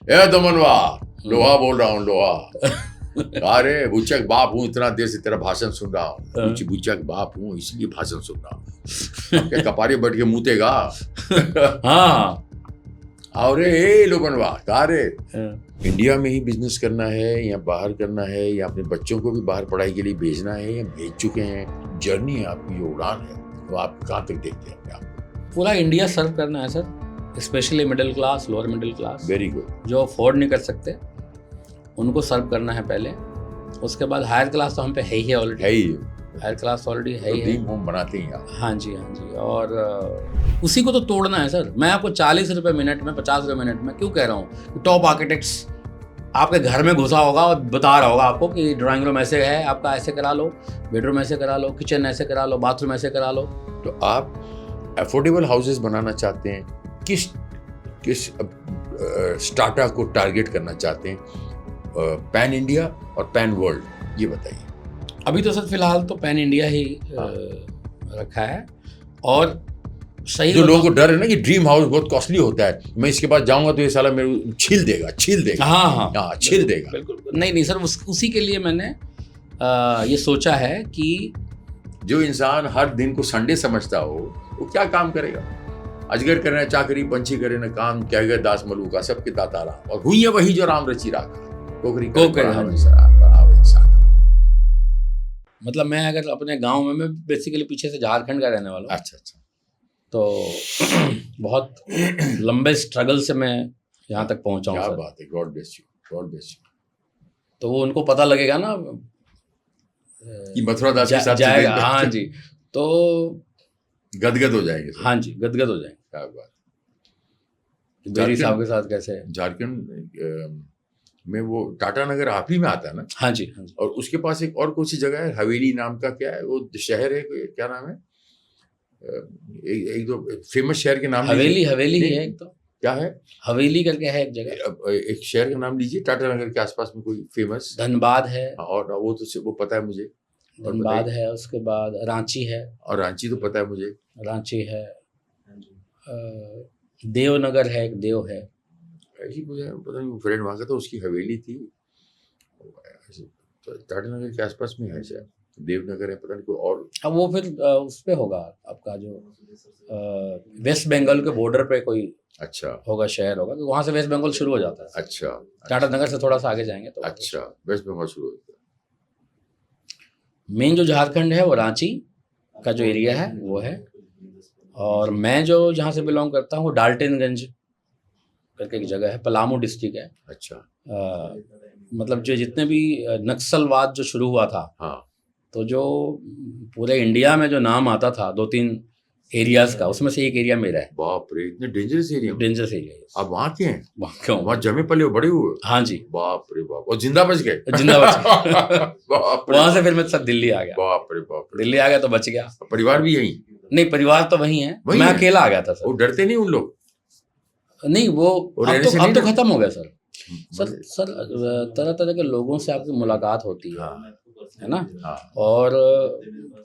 ए दमनवा, लोहा बोल रहा हूँ, लोहा। अरे बुच्चक बाप हूँ, इतना देर से तेरा भाषण सुन रहा हूँ। बुच्चक बाप हूँ इसलिए भाषण सुन रहा हूँ। अब क्या कपारे बैठ के मुतेगा? हाँ अरे ए लोबनवा, कहा रे इंडिया में ही बिजनेस करना है या बाहर करना है, या अपने बच्चों को भी बाहर पढ़ाई के लिए भेजना है, या भेज चुके हैं? जर्नी है आपकी, जो उड़ान है, तो आप कहाँ तक देखते हैं अपने आप? पूरा इंडिया सर्व करना है sir, specially middle class, lower middle class, very good. जो अफोर्ड नहीं कर सकते उनको सर्व करना है पहले। उसके बाद हायर क्लास तो हम पे है ही ऑलरेडी, है ही, हायर क्लास ऑलरेडी है ही है। ड्रीम होम बनाते हैं आप। हाँ जी, हाँ जी। और उसी को तो तोड़ना है सर। मैं आपको 40 रुपये मिनट में, 50 रुपये मिनट में क्यों कह रहा हूँ? टॉप आर्किटेक्ट्स आपके घर में घुसा होगा और बता रहा होगा आपको कि ड्राइंग रूम ऐसे है, आपका ऐसे करा लो, बेडरूम ऐसे करा लो, किचन ऐसे करा लो, बाथरूम ऐसे करा लो। तो आप अफोर्डेबल हाउसेस बनाना चाहते हैं, किस किस स्टार्टा को टारगेट करना चाहते हैं, पैन इंडिया और पैन वर्ल्ड, ये बताइए। अभी तो सर फिलहाल तो पैन इंडिया ही रखा है। और सही जो लोगों को डर है ना कि ड्रीम हाउस बहुत कॉस्टली होता है, मैं इसके पास जाऊंगा तो ये साला मेरे छील देगा। हाँ छील देगा। बिल्कुल। नहीं सर, उसी के लिए मैंने ये सोचा है कि जो इंसान हर दिन को संडे समझता हो वो क्या काम करेगा? अजगर करे न चाकरी, पंछी करे न काम, क्या गए दास मलूका, सबके दाता राम, और हुई है वही जो राम रची राखा। कोकरी मतलब मैं अगर अपने गांव में, मैं बेसिकली पीछे से झारखंड का रहने वाला हूँ। अच्छा। तो बहुत लंबे स्ट्रगल से मैं यहाँ तक पहुँचा हूँ। क्या सर बात है, गॉड ब्लेस यू। तो वो उनको पता लगेगा ना कि मथुरा दास के साथ जाएगा। हाँ जी, तो गदगद हो जाएंगे। हाँ जी, गदगद हो जाएंगे। क्या बात। बेरी साहब के साथ कैसे झारखंड में वो टाटा नगर आप ही में आता है ना? हाँ जी, हाँ जी। और उसके पास एक और कौन सी जगह है, हवेली नाम का, क्या है वो शहर है, क्या नाम है? एक दो फेमस शहर के नाम। हवेली ही है एक तो। क्या है? हवेली करके है एक जगह। एक शहर का नाम लीजिए टाटा नगर के आसपास में, कोई फेमस। धनबाद है। और वो तो वो पता है मुझे। धनबाद है, उसके बाद रांची है। और रांची तो पता है मुझे। रांची है। देवनगर है, एक देव है। ऐसी मुझे पता नहीं, फ्रेंड वहाँ का था, उसकी हवेली थी तो टाटा नगर के आसपास में है शायद, देवनगर है, पता नहीं कोई और। अब वो फिर उस पे होगा आपका जो वेस्ट बंगाल के बॉर्डर पे कोई अच्छा होगा, शहर होगा, क्योंकि वहाँ से वेस्ट बंगाल शुरू हो जाता है। अच्छा। टाटा नगर से थोड़ा सा आगे जाएंगे तो अच्छा, वेस्ट बंगाल शुरू होता है। मेन जो झारखंड है वो रांची का जो एरिया है वो है। और मैं जो जहाँ से बिलोंग करता हूँ वो डाल्टनगंज करके एक जगह है, पलामू डिस्ट्रिक्ट है। अच्छा। मतलब जो जितने भी नक्सलवाद जो शुरू हुआ था, हाँ, तो जो पूरे इंडिया में जो नाम आता था 2-3 एरियाज का, उसमें से एक एरिया मेरा है। बाप रे, इतने डेंजरस एरिया। डेंजरस एरिया है। आप वहाँ के हैं? वहाँ क्यों? वहाँ जमे पले हो, बड़े हुए? हाँ जी। बाप रे बाप। और जिंदा बच गए? जिंदा बच गए। बाप रे। वहाँ से फिर मैं सब दिल्ली आ गया। बाप रे बाप। दिल्ली आ गया तो बच गया। परिवार भी यहीं? नहीं, परिवार तो वहीं है, मैं अकेला आ गया था सर। वो डरते नहीं उन लोग? नहीं, वो अब तो खत्म हो गया सर। सर तरह तरह के लोगों से आपकी मुलाकात होती है। हाँ, है ना? हाँ, और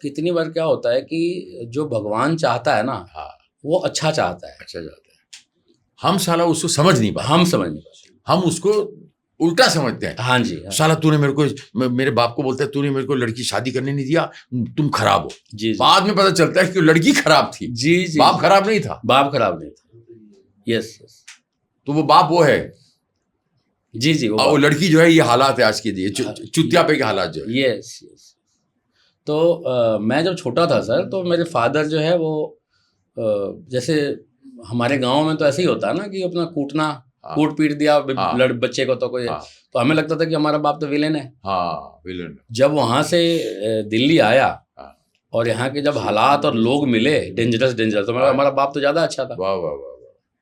कितनी बार क्या होता है कि जो भगवान चाहता है ना, हाँ, वो अच्छा चाहता है। अच्छा चाहता है। हम साला उसको समझ नहीं पाते। हम समझ नहीं पाते, हम उसको उल्टा समझते हैं। हाँ जी, हाँ। साला तूने मेरे को, मेरे बाप को बोलता है, तूने मेरे को लड़की शादी करने नहीं दिया, तुम खराब हो। जी। बाद में पता चलता है कि लड़की खराब थी। जी। बाप खराब नहीं था। बाप खराब नहीं था। यस। तो वो बाप वो है। जी। वो लड़की जो है, ये हालात है आज के लिए, चुतिया पे के हालात जो है। यस। तो मैं जब छोटा था सर, तो मेरे फादर जो है वो जैसे हमारे गांव में तो ऐसे ही होता है ना कि अपना कूटना, कूट पीट दिया बच्चे को, तो कोई तो हमें लगता था कि हमारा बाप तो विलेन है। हाँ, विलेन। जब वहां से दिल्ली आया और यहाँ के जब हालात और लोग मिले डेंजरस, तो हमारा बाप तो ज्यादा अच्छा था। वाह वाह वाह,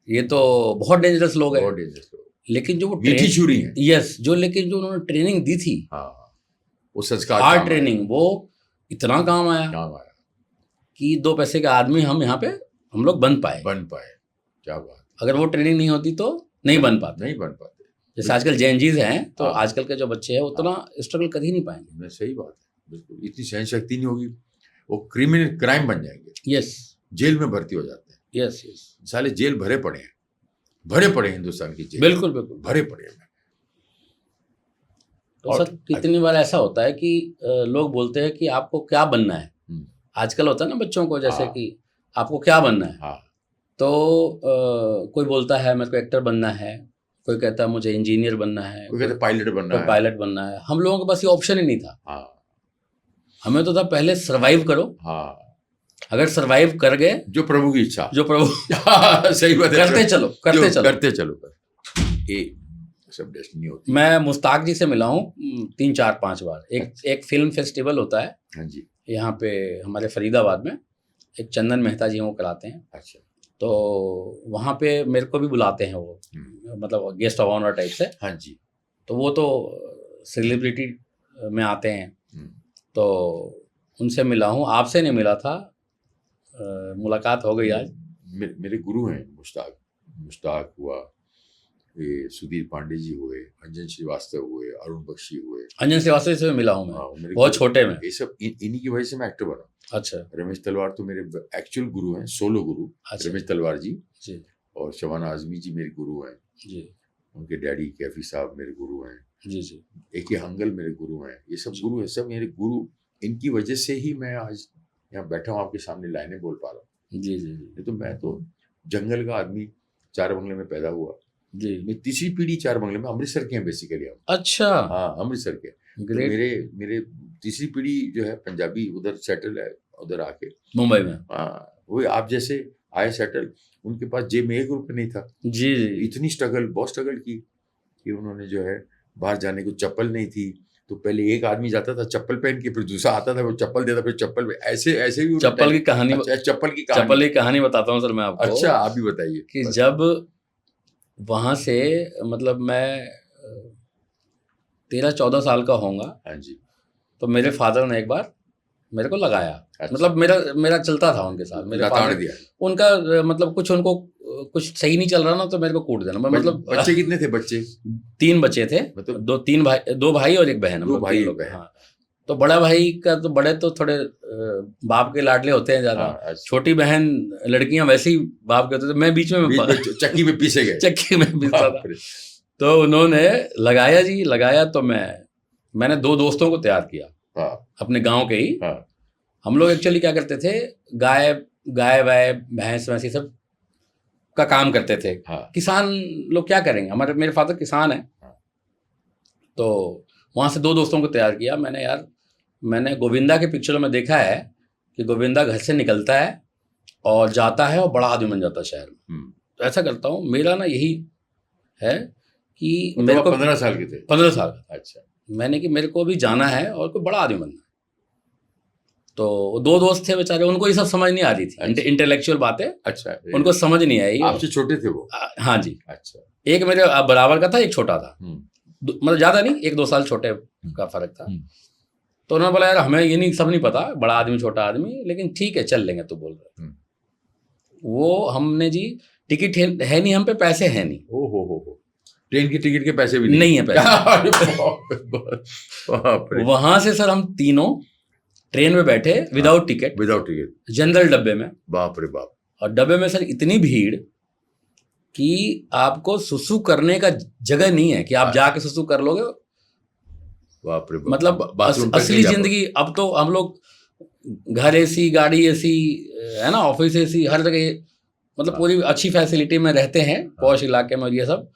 ये तो बहुत डेंजरस लोग हैं। लेकिन जो वो मीठी छुरी है। यस, लेकिन जो उन्होंने ट्रेनिंग दी थी, वो संस्कार, हार्ड ट्रेनिंग, वो इतना काम आया कि 2 पैसे के आदमी हम यहाँ पे हम लोग बन पाए। क्या बात। अगर वो ट्रेनिंग नहीं होती तो नहीं बन पाते। जैसे आजकल जेएनजीज हैं, तो आजकल के जो बच्चे हैं उतना स्ट्रगल कर ही नहीं पाएंगे। सही बात है, बिल्कुल। इतनी सहन शक्ति नहीं होगी, वो क्राइम बन जाएंगे। यस। जेल में भर्ती हो जाते हैं। यस। साले जेल भरे पड़े हैं। भरे पड़े हिंदुस्तान की जेल, बिल्कुल बिल्कुल। भरे पड़े हैं। तो और- सर कितनी बार ऐसा होता है कि लोग बोलते हैं कि आपको क्या बनना है। हम्म, आजकल होता है ना बच्चों को, जैसे हाँ। कि आपको क्या बनना है, हाँ तो कोई बोलता है मेरे को एक्टर बनना है, कोई कहता है मुझे इंजीनियर बनना है, कोई कहते पायलट बनना कोई है। पायलट बनना है। हम लोगों के पास ये ऑप्शन ही नहीं था। हाँ हमें तो था पहले सरवाइव करो, हाँ, अगर सरवाइव कर गए, जो प्रभु की इच्छा। जो प्रभु सही बात है, करते चलो करते जो चलो। करते चलो बस। ये सब डेस्टिनी होती है। मैं मुश्ताक जी से मिला हूँ 3-4-5 बार। एक फिल्म फेस्टिवल होता है हाँ जी, यहाँ पे हमारे फरीदाबाद में, एक चंदन मेहता जी वो कराते हैं, अच्छा। तो वहाँ पे मेरे को भी बुलाते हैं वो, मतलब गेस्ट ऑफ ऑनर टाइप से। हाँ जी। तो वो तो सेलिब्रिटी में आते हैं, तो उनसे मिला हूँ, आपसे नहीं मिला था। मुलाकात हो गई आज। मेरे गुरु हैं मुश्ताक हुआ, ये सुधीर पांडे जी हुए, अंजन श्रीवास्तव हुए, अरुण बख्शी हुए। अंजन श्रीवास्तव से मिला हूँ मैं, हाँ, मेरे बहुत गुरु- छोटे में। ये सब इन्हीं की वजह से मैं एक्टर बना। अच्छा रमेश तलवार तो मेरे एक्चुअल गुरु हैं, सोलो गुरु। अच्छा रमेश तलवार जी जी और शबाना आजमी जी मेरे गुरु हैं। जी उनके डैडी कैफी साहब मेरे गुरु हैं। जी जी एक ही हंगल मेरे गुरु हैं। ये सब गुरु हैं, सब मेरे गुरु। इनकी वजह से ही मैं आज यहाँ बैठा हूँ, आपके सामने लाइनें बोल पा रहा हूँ। जी जी नहीं तो मैं तो जंगल का आदमी, 4 बंगले में पैदा हुआ। जी। मैं तीसरी पीढ़ी 4 बंगले में, अमृतसर के हैं बेसिकली हम। अच्छा हाँ, अमृतसर के। तो ग्रेट। मेरे तीसरी पीढ़ी जो है पंजाबी, उधर सेटल है, उधर आके। मुंबई में। हाँ, वो आप जैसे आए सेटल, उनके पास जेब में 1 रुपये नहीं था। जी जी इतनी स्ट्रगल, बहुत स्ट्रगल की कि उन्होंने जो है बाहर जाने को चप्पल नहीं थी, तो पहले एक आदमी जाता था चप्पल पहन के, फिर दूसरा आता था वो चप्पल देता, फिर चप्पल ऐसे ऐसे भी चप्पल की कहानी। अच्छा, चप्पल की कहानी बताता हूँ सर मैं आपको। अच्छा, आप भी बताइए। कि जब वहाँ से, मतलब मैं 13-14 साल का होऊंगा, हाँ जी। तो मेरे फादर ने एक बार मेरे को लगाया। अच्छा। मतलब मेरा चलता था उनके साथ, मेरे लताड़ फादर दिया। उनका मतलब कुछ उनको कुछ सही नहीं चल रहा ना, तो मेरे को कूट देना। मतलब बच्चे कितने थे? बच्चे 3 बच्चे थे, मतलब 2 भाई और एक बहन। हम 2 लोग भाई 3 और लोग। बहन। हाँ, तो बड़ा भाई का तो, बड़े तो थोड़े बाप के लाडले होते हैं ज्यादा। हाँ, अच्छा। छोटी बहन लड़कियां वैसे ही बाप के होते थे। मैं बीच में चक्की में पीसे गए। चक्की में पीसता था। बाप रे। तो उन्होंने लगाया जी, लगाया तो मैंने 2 दोस्तों को तैयार किया, हाँ अपने गांव के ही। हाँ हम लोग एक्चुअली क्या करते थे, गाय वाय भैंस वैसी सब का काम करते थे। हाँ किसान लोग क्या करेंगे, मेरे फादर किसान है। हाँ। तो वहाँ से 2 दोस्तों को तैयार किया मैंने। यार मैंने गोविंदा के पिक्चरों में देखा है कि गोविंदा घर से निकलता है और जाता है और बड़ा आदमी बन जाता है शहर में। तो ऐसा करता हूँ, मेरा ना यही है कि मेरे को 15 साल के थे। 15 साल अच्छा। मैंने कि मेरे को भी जाना है और कोई बड़ा आदमी बनना है। तो 2 दोस्त थे बेचारे, उनको ये सब समझ नहीं आ रही थी। अच्छा। इंटेलेक्चुअल बातें अच्छा, उनको समझ नहीं आई। आपसे छोटे थे वो? हाँ जी। अच्छा। एक मेरे बराबर का था, एक छोटा था। मतलब ज्यादा नहीं, 1-2 साल छोटे का फर्क था। तो उन्होंने बोला यार हमें ये नहीं, सब नहीं पता, बड़ा आदमी छोटा आदमी, लेकिन ठीक है चल लेंगे तो बोल रहे। वो हमने जी, टिकट है नहीं हम पे, पैसे है नहीं। ओ हो। ट्रेन की टिकट के पैसे भी नहीं है पैसे। बाप रे। वहां से सर हम तीनों ट्रेन में बैठे विदाउट टिकट, जनरल डब्बे में। बाप रे बाप। और डब्बे में सर इतनी भीड़ कि आपको सुसु करने का जगह नहीं है कि आप जाके सुसु कर लोगे। बाप रे बाप। मतलब असली जिंदगी। अब तो हम लोग घर एसी, गाड़ी एसी है ना, ऑफिस एसी, हर जगह मतलब पूरी अच्छी फैसिलिटी में रहते हैं, पॉश इलाके में। ये सब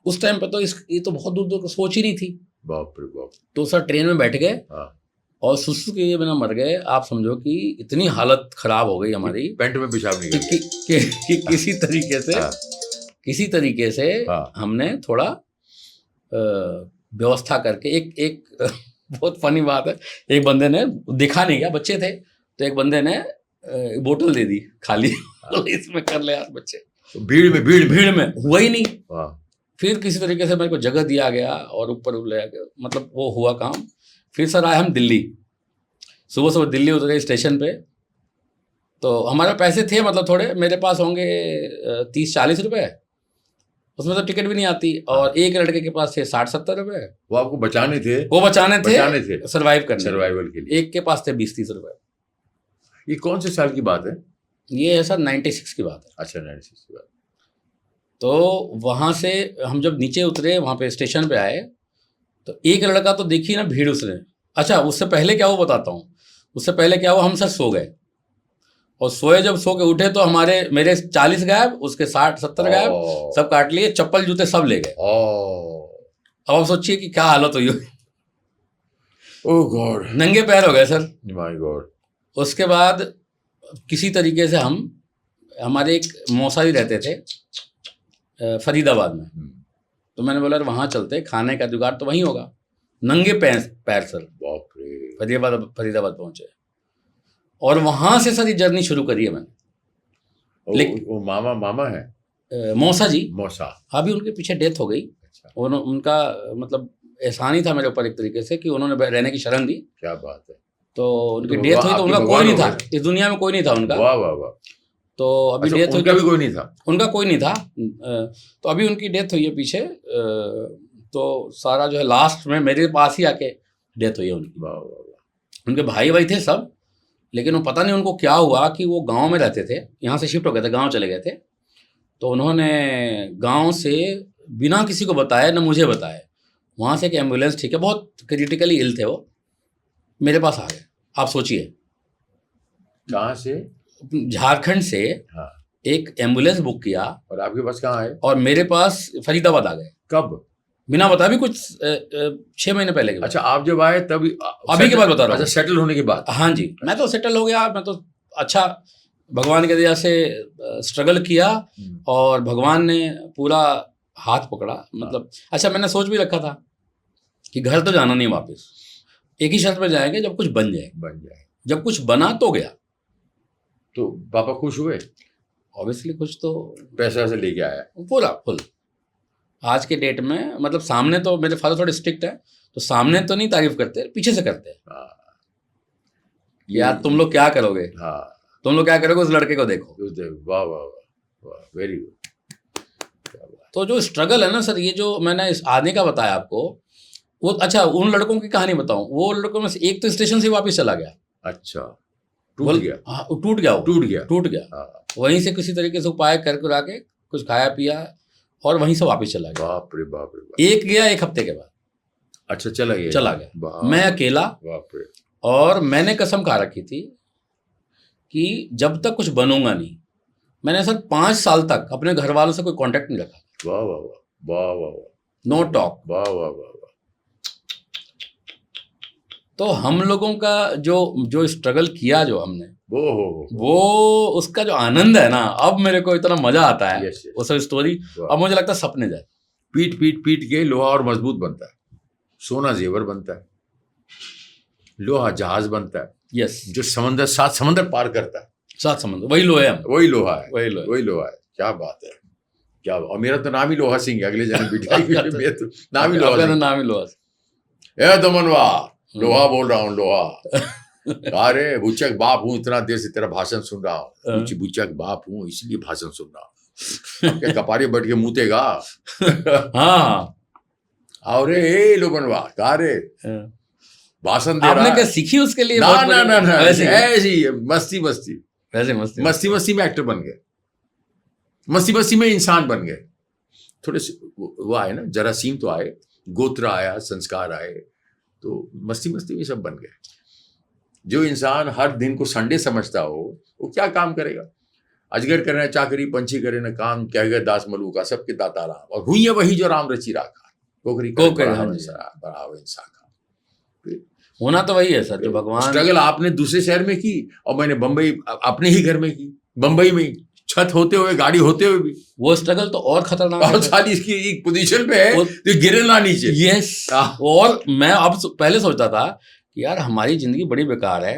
उस टाइम पे तो ये तो बहुत दूर दूर सोच ही नहीं थी। बाप रे बाप। तो सर ट्रेन में बैठ गए और सुसु के बिना मर गए। आप समझो कि इतनी हालत खराब हो गई हमारी, पेंट में पेशाब निकल गया कि किसी तरीके से हमने थोड़ा व्यवस्था करके एक बहुत फनी बात है, एक बंदे ने दिखा नहीं गया, बच्चे थे, तो एक बंदे ने बोतल दे दी खाली। इसमें कर ले यार बच्चे, तो भीड़ में हुआ ही नहीं। फिर किसी तरीके से मेरे को जगह दिया गया और ऊपर ले गया, मतलब वो हुआ काम। फिर सर आए हम दिल्ली, सुबह दिल्ली उतरे स्टेशन पे। तो हमारे पैसे थे, मतलब थोड़े मेरे पास होंगे 30-40 रुपए, उसमें तो टिकट भी नहीं आती। और एक लड़के के पास थे 60-70 रुपए। वो आपको बचाने थे सर्वाइवल के लिए। एक के पास थे 20-30 रुपए। ये कौन से साल की बात है? ये है सर 96 की बात है। अच्छा, 96 की बात। तो वहाँ से हम जब नीचे उतरे, वहाँ पे स्टेशन पे आए, तो एक लड़का तो देखी ना भीड़ उसने। अच्छा, उससे पहले क्या हुआ बताता हूँ। उससे पहले क्या हुआ, हम सब सो गए, और सोए जब सो के उठे तो मेरे 40 गायब, उसके 60-70 गायब, सब काट लिए, चप्पल जूते सब ले गए। अब आप सोचिए कि क्या हालत हुई होगी। ओह गॉड, नंगे पैर हो गए सर। My God. उसके बाद किसी तरीके से हमारे एक मौसा जी रहते थे फरीदाबाद में, तो मैंने बोला वहाँ चलते, खाने का जुगाड़ तो वहीं होगा। नंगे पैर सर बाप रे, फरीदाबाद पहुंचे, और वहां से सर ये जर्नी शुरू करी है मैंने। वो मामा है मौसा जी, मौसा, अभी उनके पीछे डेथ हो गई। अच्छा, उनका मतलब एहसान ही था मेरे ऊपर एक तरीके से कि उन्होंने रहने की शरण दी। क्या बात है। तो उनकी डेथ हुई तो उनका कोई नहीं था इस दुनिया में, कोई नहीं था उनका। वाह वाह वाह। तो अभी अच्छा, डेथ हुई, उनका भी कोई नहीं था। उनका कोई नहीं था। तो अभी उनकी डेथ हुई है पीछे। तो सारा जो है लास्ट में मेरे पास ही आके डेथ हुई है उनकी। वाह वाह वाह। उनके भाई थे सब, लेकिन वो पता नहीं उनको क्या हुआ कि वो गांव में रहते थे, यहाँ से शिफ्ट हो गए थे, गांव चले गए थे। तो उन्होंने गांव से बिना किसी को बताया, ना मुझे बताया, वहाँ से एक एम्बुलेंस, ठीक है बहुत क्रिटिकली इल थे वो, मेरे पास आ गए। आप सोचिए, कहाँ से? झारखंड से हाँ। एक एम्बुलेंस बुक किया, और आपके पास कहाँ है? और मेरे पास फरीदाबाद आ गए। कब? बिना बताया भी, कुछ 6 महीने पहले के बाद। अच्छा, आप जब आए तभी? अभी की बात बता रहा हूँ। अच्छा, सेटल होने के बाद? हाँ जी, मैं तो सेटल हो गया। मैं तो अच्छा भगवान के दया से स्ट्रगल किया, और भगवान ने पूरा हाथ पकड़ा। मतलब अच्छा, मैंने सोच भी रखा था कि घर तो जाना नहीं वापस, एक ही शर्त पे जाएंगे, जब कुछ बन जाए। जब कुछ बना तो गया। तो पापा खुश हुए? ऑब्वियसली कुछ तो पैसा से लेके आया पूरा फुल। आज के डेट में मतलब सामने तो मेरे फादर थोड़े स्ट्रिक्ट है, तो सामने तो नहीं तारीफ करते, पीछे से करते हैं। यार तुम लोग क्या करोगे, तुम लोग क्या करोगे, उस लड़के को देखो। वाह वाह वाह, वेरी गुड। तो जो स्ट्रगल है ना सर, ये जो मैंने इस आने का बताया आपको, वो अच्छा उन लड़कों की कहानी बताऊं, वो लड़कों में से एक तो स्टेशन से वापस चला गया। अच्छा, टूट गया? हाँ, टूट गया। वहीं से किसी तरीके से उपाय करके आके कुछ खाया पिया, और वहीं से वापस चला गया। बाप रे बाप रे बाप। एक गया 1 हफ्ते के बाद। अच्छा, चला गया। मैं अकेला। बाप रे। और मैंने कसम खा रखी थी कि जब तक कुछ बनूंगा नहीं। मैंने सर 5 साल तक अपने घर वालों से कोई कांटेक्ट नहीं रखा। वाह वाह वाह वाह वाह वाह, नो टॉक। वाह वाह वाह। तो हम लोगों का जो स्ट्रगल किया जो हमने, वो उसका जो आनंद है ना, अब मेरे को इतना मजा आता है। वो सब स्टोरी अब मुझे लगता है सपने जाए। पीट के लोहा और मजबूत बनता है, सोना जेवर बनता है, लोहा जहाज बनता है। यस, जो सात समंदर पार करता है। 7 समंदर, वही लोहा है, वही लोहा है। क्या बात है, क्या। और मेरा तो नाम ही लोहा सिंह है, अगले जन्म बिठाई नाम ही लोहा। ए दमनवा, लोहा बोल रहा हूँ, लोहा। अरे बुच्चक बाप हूँ, इतना देर से तेरा भाषण सुन रहा हूँ। बुच्चक बाप हूँ इसलिए भाषण सुन रहा हूँ। क्या कपारे बैठ के मूतेगा? हाँ। अरे ए लो बनवा, का रे भाषण दे रहा है। आपने क्या सीखी उसके लिए? ना, ऐसी मस्ती में एक्टर बन गए, मस्ती में इंसान बन गए। थोड़े से वो आए ना, जरासीम तो आए, गोत्र आया, संस्कार आए, तो मस्ती में सब बन गए। जो इंसान हर दिन को संडे समझता हो, वो क्या काम करेगा? अजगर करे ना चाकरी, पंछी करे ना काम, क्या गए दास मलूका, सबके दाता राम। और हुई है वही जो राम रची राखा, कोकरी बढ़ावे इंसान का। होना तो वही है सर, जो भगवान। स्ट्रगल आपने दूसरे शहर में की, और मैंने बंबई अपने ही घर में की, बंबई में ही, छत होते हुए, गाड़ी होते हुए भी। वो स्ट्रगल तो और खतरनाक है। साली इसकी एक पोजीशन पे है तो गिरे ना नीचे। यस। और मैं अब पहले सोचता था कि यार हमारी जिंदगी बड़ी बेकार है।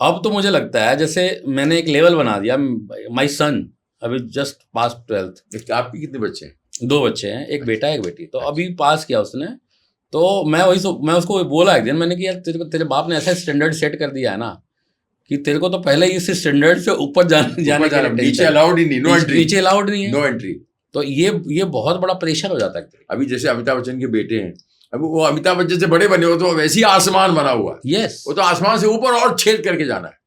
अब तो मुझे लगता है जैसे मैंने एक लेवल बना दिया। माय सन अभी जस्ट पास 12th। आपके कितने बच्चे हैं? 2 बच्चे हैं, एक बेटा एक बेटी। तो अभी पास किया उसने। तो मैं उसको बोला एक दिन, मैंने कि यार तेरे बाप ने ऐसा स्टैंडर्ड सेट कर दिया है ना कि तेरे को तो पहले इस स्टैंडर्ड से ऊपर जाने नीचे अलाउड ही नहीं, नीचे अलाउड नहीं है, नो एंट्री। तो ये बहुत बड़ा प्रेशर हो जाता है। अभी जैसे अमिताभ बच्चन के बेटे हैं, अब वो अमिताभ बच्चन से बड़े बने हो तो वैसे ही आसमान बना हुआ है। यस, वो तो आसमान से ऊपर और छेद करके जाना है।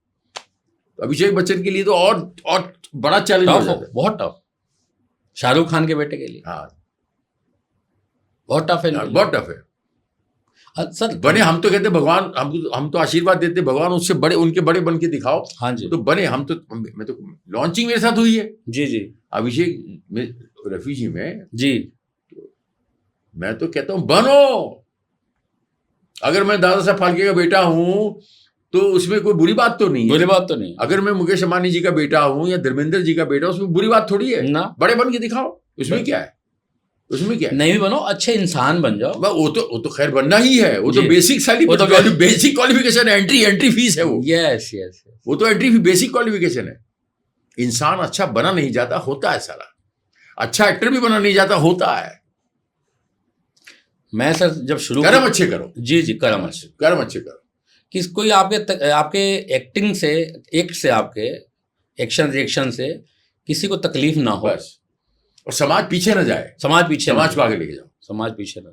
तो अभिषेक बच्चन के लिए तो और बड़ा चैलेंज हो जाता है, बहुत टफ। शाहरुख खान के बेटे के लिए हाँ बहुत टफ है। बहुत टफ है सर बने। हम तो कहते भगवान, हम तो आशीर्वाद देते भगवान उससे बड़े, उनके बड़े बन के दिखाओ। हाँ जी, तो बने हम तो, मैं तो लॉन्चिंग मेरे साथ हुई है जी जी अभिषेक रेफ्यूजी में। जी। मैं तो कहता हूं बनो। अगर मैं दादा साहब फाल्के का बेटा हूं तो उसमें कोई बुरी बात तो नहीं है। बुरी बात तो नहीं अगर मैं मुकेश अंबानी जी का बेटा हूं या धर्मेंद्र जी का बेटा, उसमें बुरी बात थोड़ी है ना। बड़े बन के दिखाओ, उसमें क्या है, उसमें क्या है। नहीं भी बनो, अच्छे इंसान बन जाओ। वो तो खैर बनना ही है, वो तो जी। बेसिक बेसिक क्वालिफिकेशन है, एंट्री फीस है वो। यस यस, वो तो एंट्री फी बेसिक क्वालिफिकेशन है। इंसान अच्छा बना नहीं जाता, होता है सारा। अच्छा एक्टर भी बना नहीं जाता, होता है। मैं सर जब शुरू कर्म अच्छे करो। जी जी, कर्म अच्छे, कर्म अच्छे करो। कि कोई आपके एक्टिंग से, एक्ट से, आपके एक्शन रिएक्शन से किसी को तकलीफ ना हो बस, और समाज पीछे न जाए। समाज पीछे समाज को आगे लेके जाओ। समाज पीछे ना,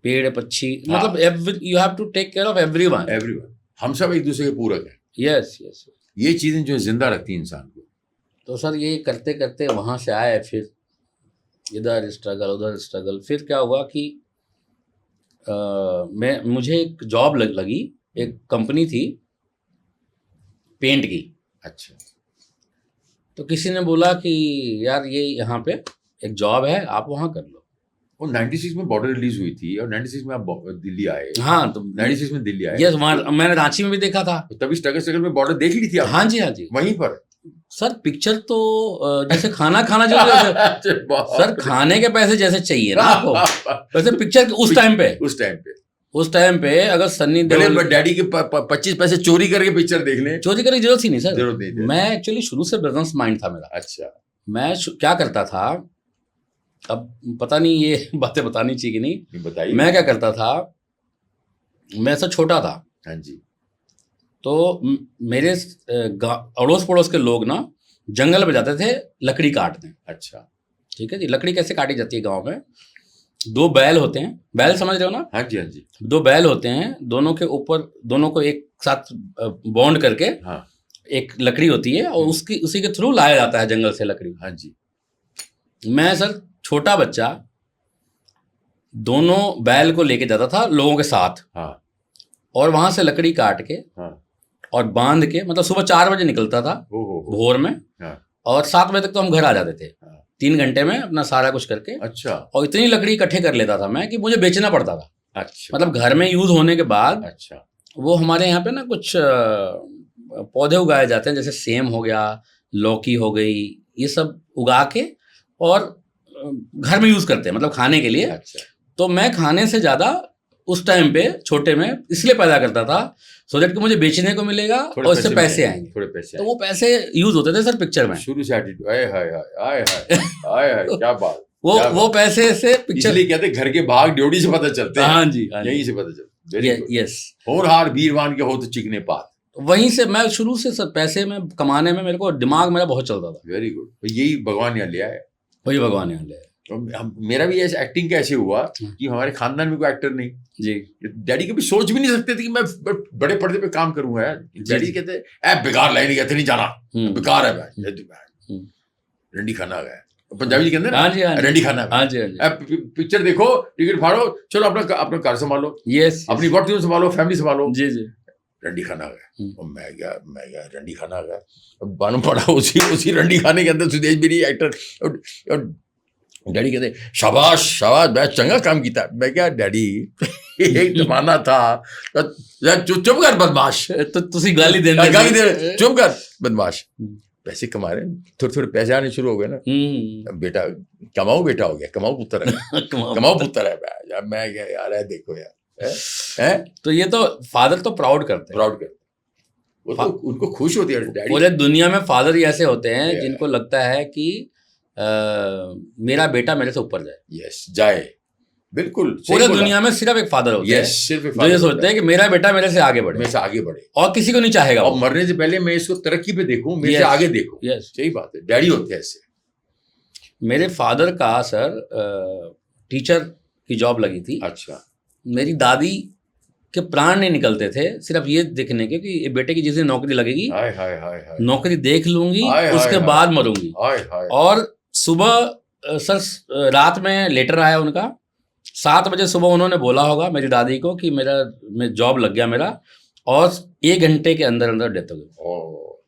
पेड़ पक्षी, हाँ। मतलब you have to take care of everyone. हम सब एक दूसरे के पूरक हैं। यस यस, ये चीजें जो जिंदा रखती हैं इंसान को। तो सर ये करते करते वहां से आए, फिर इधर स्ट्रगल उधर स्ट्रगल, फिर क्या हुआ कि मुझे एक जॉब लगी, एक कंपनी थी पेंट की। अच्छा। तो किसी ने बोला कि यार ये यहाँ पे एक जॉब है, आप वहाँ कर लो। वो 96 में बॉर्डर रिलीज हुई थी और 96 में आप दिल्ली आए। हाँ, तो 96 में दिल्ली आए। यस, वहाँ मैंने रांची में भी देखा था। तभी स्ट्रगल में बॉर्डर देख ली थी आप। हाँ जी, हाँ जी। वहीं पर सर पिक्चर तो जैसे खाना खाना जो सर खाने के पैसे जैसे चाहिए ना आपको, वैसे पिक्चर उस टाइम पे अगर सन्नी देओल डैडी के 25 पैसे चोरी करके पिक्चर देख लें, चोरी करने की जरूरत ही नहीं सर। जरूरत नहीं। मैं एक्चुअली शुरू से बिजनेस माइंड था मेरा। अच्छा। मैं क्या करता था, अब पता नहीं ये बातें बतानी चाहिए कि नहीं, बताइए। मैं क्या करता था, मैं ऐसा छोटा था। हाँ जी। तो मेरे अड़ोस पड़ोस के लोग ना जंगल में जाते थे लकड़ी काटने। अच्छा। ठीक है जी। लकड़ी कैसे काटी जाती है गांव में, 2 बैल होते हैं, बैल समझ रहे हो ना? हाँ जी, हाँ जी। 2 बैल होते हैं, दोनों के ऊपर, दोनों को एक साथ बॉन्ड करके हाँ। एक लकड़ी होती है और उसी के थ्रू लाया जाता है जंगल से लकड़ी। हाँ जी। मैं सर छोटा बच्चा दोनों बैल को लेके जाता था लोगों के साथ। हाँ। और वहां से लकड़ी काट के, हाँ। और बांध के, मतलब सुबह 4 बजे निकलता था भोर में। हाँ। और 7 बजे तक तो हम घर आ जाते थे। हाँ। 3 घंटे में अपना सारा कुछ करके। अच्छा। और इतनी लकड़ी इकट्ठे कर लेता था मैं कि मुझे बेचना पड़ता था। अच्छा। मतलब घर में यूज होने के बाद। अच्छा। वो हमारे यहाँ पे ना कुछ पौधे उगाए जाते हैं, जैसे सेम हो गया, लौकी हो गई, ये सब उगा के और घर में यूज करते हैं, मतलब खाने के लिए। अच्छा। तो मैं खाने से ज्यादा उस टाइम पे छोटे में इसलिए पैदा करता था, सो दैट कि मुझे बेचने को मिलेगा और इससे पैसे आएंगे। थोड़े पैसे। तो वो पैसे यूज होते थे सर पिक्चर में। शुरू से एटीट्यूड। आए हाय हाय आए हाय क्या बात। वो पैसे से पिक्चर, इसलिए कहते घर के भाग ड्योढ़ी से पता चलते हैं। हाँ जी, हाँ जी। यहीं से पता चलता। यस। होनहार वीरवान के हो तो चिकने पात। वहीं से मैं शुरू से सर पैसे में कमाने में मेरे को दिमाग मेरा बहुत चलता था। Very good. यही भगवान यहाँ लिया है। वही भगवान यहाँ ले। मेरा भी ऐसे एक्टिंग का ऐसे हुआ कि हमारे खानदान में कोई एक्टर नहीं जी। डैडी कभी सोच भी नहीं सकते थे कि मैं बड़े पर्दे पे काम करूंगा यार। डैडी कहते ए बेकार लाइन कहते नहीं जाना, बेकार है भाई, रंडी खाना आ गया। पंजाबी जी कहते हैं ना, रंडी खाना है। पिक्चर देखो, टिकट फाड़ो, चलो अपना घर संभालो, यस, अपनी वर्क संभालो, फैमिली संभालो। जी जी। रंडी खाना आ गया। और मैं गया रंडी खाना आ गया। बानू पड़ा उसी रंडी खाने के अंदर सुदेश बेरी एक्टर। और डैडी कहते शाबाश शाबाश, मैं चंगा काम किया। मैं क्या डैडी एक जमाना था, चुप कर बदमाश, तो तुसी गाली दे, चुप कर बदमाश। पैसे कमा रहे, थोड़े पैसे आने शुरू हो गए ना, बेटा कमाओ, बेटा हो गया, कमाओ पुत्र है, कमाओ पुत्र है। मैं क्या यार है, देखो यार तो ये तो फादर तो प्राउड करते वो तो उनको खुश होती है। पूरे दुनिया में फादर ही ऐसे होते हैं जिनको लगता है कि मेरा बेटा मेरे से ऊपर जाए। यस, जाए, बिल्कुल। पूरे दुनिया में सिर्फ एक फादर होते हैं जो ये सोचते हैं कि मेरा बेटा मेरे से आगे बढ़े, और किसी को नहीं चाहेगा, और मरने से पहले मैं इसको तरक्की पे देखूं, मेरे से आगे देखूं। यस, सही बात है। डैडी होते हैं ऐसे। मेरे फादर का सर टीचर की जॉब लगी थी। अच्छा। मेरी दादी के प्राण नहीं निकलते थे सिर्फ ये देखने के कि बेटे की जिस दिन नौकरी लगेगी, नौकरी देख लूंगी, उसके बाद मरूंगी। और सुबह सर रात में लेटर आया उनका, 7 बजे सुबह उन्होंने बोला होगा मेरी दादी को कि मैं जॉब लग गया मेरा, और 1 घंटे के अंदर अंदर डेथ हो गई। ओ,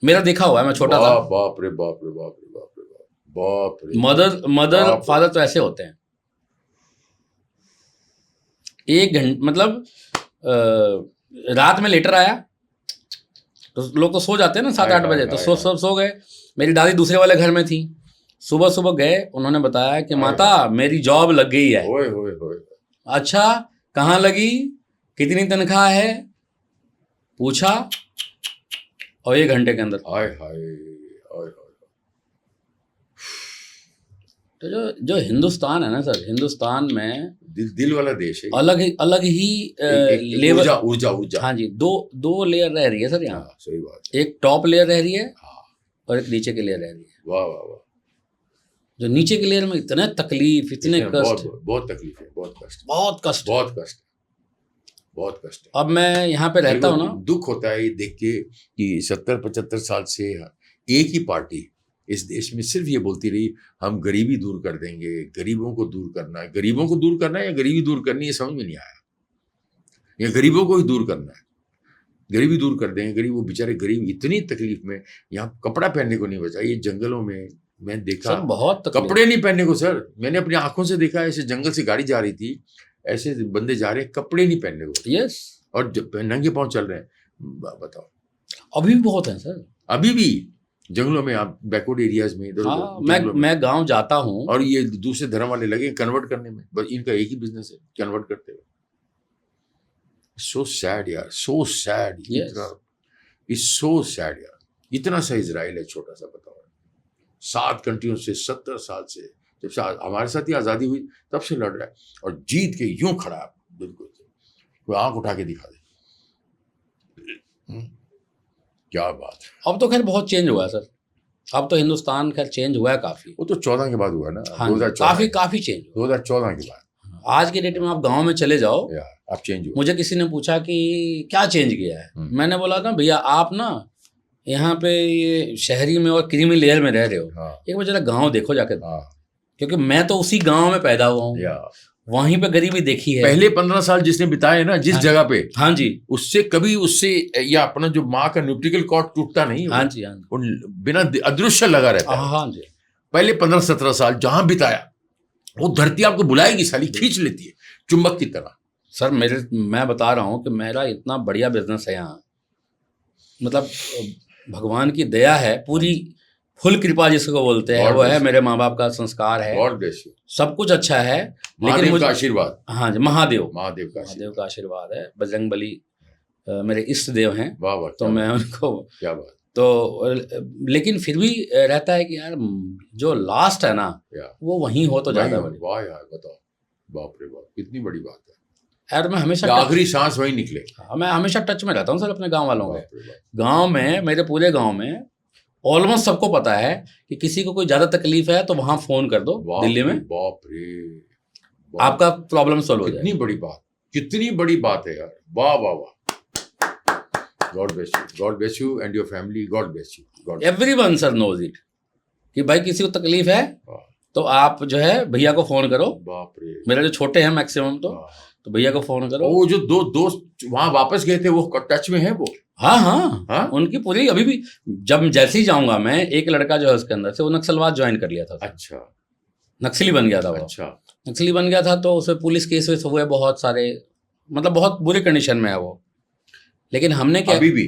मेरा देखा हुआ है, मैं छोटा था। बाप रे बाप रे बाप रे बाप रे बाप रे। मदर बाप रे। फादर तो ऐसे होते हैं। 1 घंटे मतलब रात में लेटर आया तो लोग तो सो जाते हैं ना 7-8 बजे, तो सो गए। मेरी दादी दूसरे वाले घर में थी, सुबह सुबह गए, उन्होंने बताया कि माता मेरी जॉब लग गई है। ओए होए होए। अच्छा कहाँ लगी, कितनी तनख्वाह है, पूछा, और 1 घंटे के अंदर। हाय हाय हाय हाय। तो जो हिंदुस्तान है ना सर, हिंदुस्तान में दिल वाला देश है। अलग ही लेवल, ऊर्जा। हाँ जी, दो लेयर रह रही है सर यहाँ। हाँ, सही बात है। एक टॉप लेयर रह रही है हाँ। और एक नीचे की लेयर रह रही है। वाह वाह वाह। जो नीचे की लेयर में इतने तकलीफ, इतने कष्ट, बहुत तकलीफ है, बहुत कष्ट, बहुत कष्ट। बहुत कष्ट है। अब मैं यहाँ पे रहता हूँ ना, दुख होता है ये देख के कि 70-75 साल से एक ही पार्टी इस देश में सिर्फ ये बोलती रही हम गरीबी दूर कर देंगे, गरीबों को दूर करना है। गरीबों को दूर करना है या गरीबी दूर करनी है, समझ में नहीं आया। या गरीबों को ही दूर करना है, गरीबी दूर कर देंगे। गरीब, वो बेचारे गरीब इतनी तकलीफ में, यहाँ कपड़ा पहनने को नहीं बचा। ये जंगलों में मैं देखा सर बहुत कपड़े नहीं पहनने को। सर मैंने अपनी आंखों से देखा, ऐसे जंगल से गाड़ी जा रही थी, ऐसे बंदे जा रहे हैं कपड़े नहीं पहनने को। यस, और नंगे पांव चल रहे हैं। बताओ, अभी भी बहुत है सर, अभी भी जंगलों में, आप बैकवर्ड एरियाज में इधर हाँ, मैं गांव जाता हूँ, और ये दूसरे धर्म वाले लगे कन्वर्ट करने में। बस इनका एक ही बिजनेस है, कन्वर्ट करते हुए। सो सैड यार, so sad. It's so sad यार। इतना सा इजराइल है छोटा सा, बताओ। 7 कंट्रियों से 70 साल से, जब से हमारे साथ ही आज़ादी हुई तब से लड़ रहा है, और जीत के यूं खड़ा है बिल्कुल। कोई आंख उठा के दिखा दे। क्या बात है। अब तो खैर बहुत चेंज हुआ है सर, अब तो हिंदुस्तान खैर चेंज हुआ है काफी। वो तो 14 के बाद हुआ ना। हाँ, 2014 काफी चेंज हुआ। 2014 के बाद। आज के डेट में आप गांव में चले जाओ, आप चेंज हुआ। मुझे किसी ने पूछा कि क्या चेंज किया है, मैंने बोला ना भैया आप ना यहाँ पे ये शहरी में और क्रीमी लेयर में रह रहे हो। हाँ। एक बार जरा गाँव देखो जाकर। हाँ। क्योंकि मैं तो उसी गांव में पैदा हुआ हूँ, वहीं पे गरीबी देखी है। पहले 15 साल जिसने बिताए ना जिस जगह पे, हाँ जी, उससे कभी उससे या अपना जो माँ का न्यूट्रिकल कॉर्ड टूटता नहीं। हाँ जी, हाँ वो बिना अदृश्य लगा रहता है। हाँ जी। पहले 15-17 साल जहां बिताया, वो धरती आपको बुलाएगी, साली खींच लेती है चुंबक की तरह। सर मैं बता रहा हूँ कि मेरा इतना बढ़िया बिजनेस है यहाँ, मतलब भगवान की दया है, पूरी फुल कृपा जिसको बोलते हैं वो है, मेरे माँ बाप का संस्कार है, गॉड ब्लेस यू, सब कुछ अच्छा है, लेकिन मुझे आशीर्वाद, हाँ जी, महादेव का आशीर्वाद है। बजरंग बली मेरे इष्ट देव हैं। वाह वाह, तो मैं उनको, क्या बात। तो लेकिन फिर भी रहता है कि यार जो लास्ट है ना वो वहीं हो तो ज्यादा बड़ी। वाह यार, बताओ, बाप रे बाप, कितनी बड़ी बात है यार। मैं हमेशा आखिरी सांस वहीं निकले। मैं हमेशा टच में रहता हूँ सर अपने गांव वालों के। गांव में, मेरे पूरे गांव में ऑलमोस्ट सबको पता है कि किसी को कोई ज्यादा तकलीफ है तो वहां फोन कर दो दिल्ली में, बाप रे, आपका प्रॉब्लम सॉल्व हो जाए। कितनी बड़ी बात, कितनी बड़ी बात है यार। वाह वाह वाह, God bless you and your family. God bless you. Everyone sir knows it कि भाई किसी को तकलीफ है तो आप जो है भैया को फोन करो। बाप रे, मेरे जो छोटे हैं मैक्सिमम तो भैया को फोन करो। वो जो दो दोस्त वहां वापस गए थे वो टच में है वो? हाँ, उनकी पूरी अभी भी, जब जैसे ही जाऊंगा मैं, एक लड़का जो है उसके अंदर से वो नक्सलवाद ज्वाइन कर लिया था। अच्छा, नक्सली बन गया था वो। अच्छा, नक्सली बन गया था तो उसे पुलिस केस वेस हुए बहुत सारे, मतलब बहुत बुरी कंडीशन में है वो। लेकिन हमने क्या, अभी भी?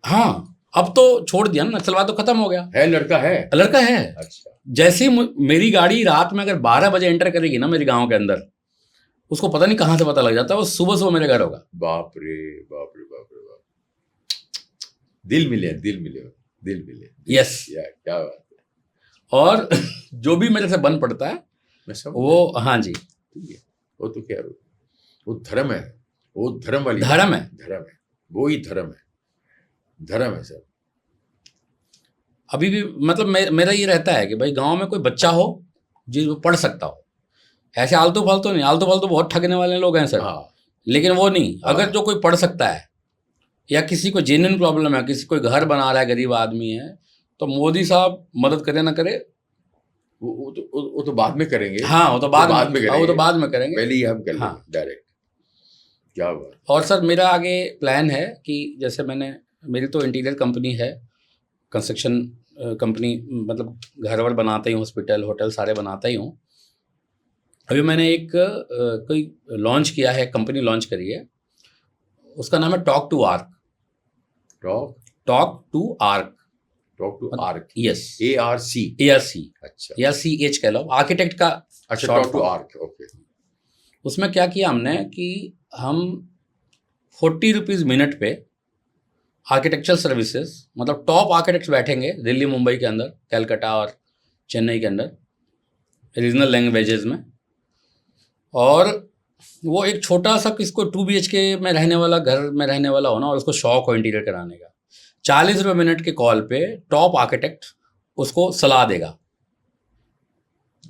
हाँ, अब तो छोड़ दिया ना, नक्सलवाद तो खत्म हो गया है। लड़का है। अच्छा, जैसे मेरी गाड़ी रात में अगर 12 बजे एंटर करेगी ना मेरे गांव के अंदर, उसको पता नहीं कहां से पता लग जाता है, वो सुबह सुबह मेरे घर होगा। बाप रे बाप रे बाप रे बाप, दिल मिले। यस, क्या बात है। और जो भी मेरे से बन पड़ता है वो, हाँ जी, वो तो क्या, वो धर्म है, वो धर्म वाली धर्म है, वो ही धर्म है सर। अभी भी मतलब मेरा ये रहता है कि भाई गांव में कोई बच्चा हो जो पढ़ सकता हो, ऐसे आलतू फालतू नहीं। आलतू फालतू बहुत ठगने वाले लोग हैं सर। हाँ। लेकिन वो नहीं, अगर जो कोई पढ़ सकता है या किसी को जेन्युइन प्रॉब्लम है, किसी कोई घर बना रहा है, गरीब आदमी है, तो मोदी साहब मदद करे ना करे, वो तो बाद में करेंगे। हाँ वो तो बाद में करेंगे। वो तो बाद में करेंगे। पहले ही हम कर लेंगे हाँ। डायरेक्ट। क्या बात। और सर मेरा आगे प्लान है कि जैसे मेरी तो इंटीरियर कंपनी है, कंस्ट्रक्शन कंपनी, मतलब घर वर बनाता ही, हॉस्पिटल होटल सारे बनाता ही हूँ। अभी मैंने एक कोई लॉन्च किया है, कंपनी लॉन्च करी है, उसका नाम है talk to arc. Talk to arc. Yes, ARC। अच्छा, या CH कह लो, आर्किटेक्ट का। अच्छा, टॉक टू आर्क, ओके। उसमें क्या किया हमने कि हम 40 रुपीज़ मिनट पे आर्किटेक्चरल सर्विसेज, मतलब टॉप आर्किटेक्ट्स बैठेंगे दिल्ली मुंबई के अंदर, कलकत्ता और चेन्नई के अंदर, रीजनल लैंग्वेजेस में। और वो एक छोटा सा, किसको 2 BHK में रहने वाला, घर में रहने वाला हो ना, और उसको शौक हो इंटीरियर कराने का, 40 रुपये मिनट के कॉल पे टॉप आर्किटेक्ट उसको सलाह देगा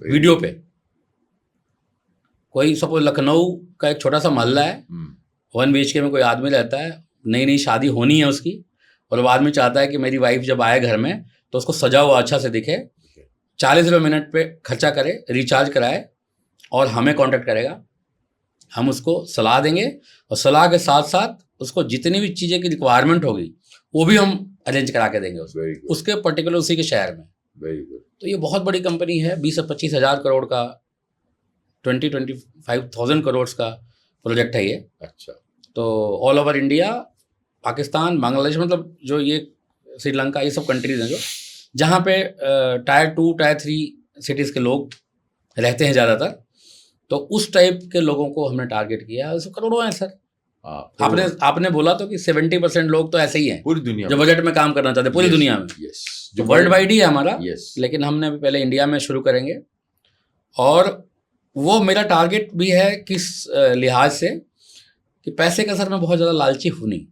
वीडियो पे। कोई सपोज लखनऊ का एक छोटा सा मोहल्ला है, 1 BHK में कोई आदमी रहता है, नई नई शादी होनी है उसकी, और वो आदमी चाहता है कि मेरी वाइफ जब आए घर में तो उसको सजा हुआ अच्छा से दिखे। 40 रुपये मिनट पे खर्चा करे, रिचार्ज कराए, और हमें कांटेक्ट करेगा, हम उसको सलाह देंगे, और सलाह के साथ साथ उसको जितनी भी चीज़ें की रिक्वायरमेंट होगी वो भी हम अरेंज करा के देंगे उसको, उसके पर्टिकुलर उसी के शहर में। Very good. तो ये बहुत बड़ी कंपनी है, 20 से 25 हज़ार करोड़ का, 25,000 करोड़ का प्रोजेक्ट है ये। अच्छा। तो all over India, Pakistan, Bangladesh, मतलब जो ये श्रीलंका, ये सब कंट्रीज हैं जो जहाँ पे टायर 2 टायर 3 सिटीज़ के लोग रहते हैं ज़्यादातर, तो उस टाइप के लोगों को हमने टारगेट किया है। करोड़ों हैं सर। आपने बोला तो कि 70% लोग तो ऐसे ही हैं पूरी दुनिया जो बजट में काम करना चाहते हैं पूरी दुनिया में। जो वर्ल्ड वाइड ही है हमारा, लेकिन हमने अभी पहले इंडिया में शुरू करेंगे। और वो मेरा टारगेट भी है किस लिहाज से कि पैसे का सर मैं बहुत ज़्यादा लालची हूँ नहीं।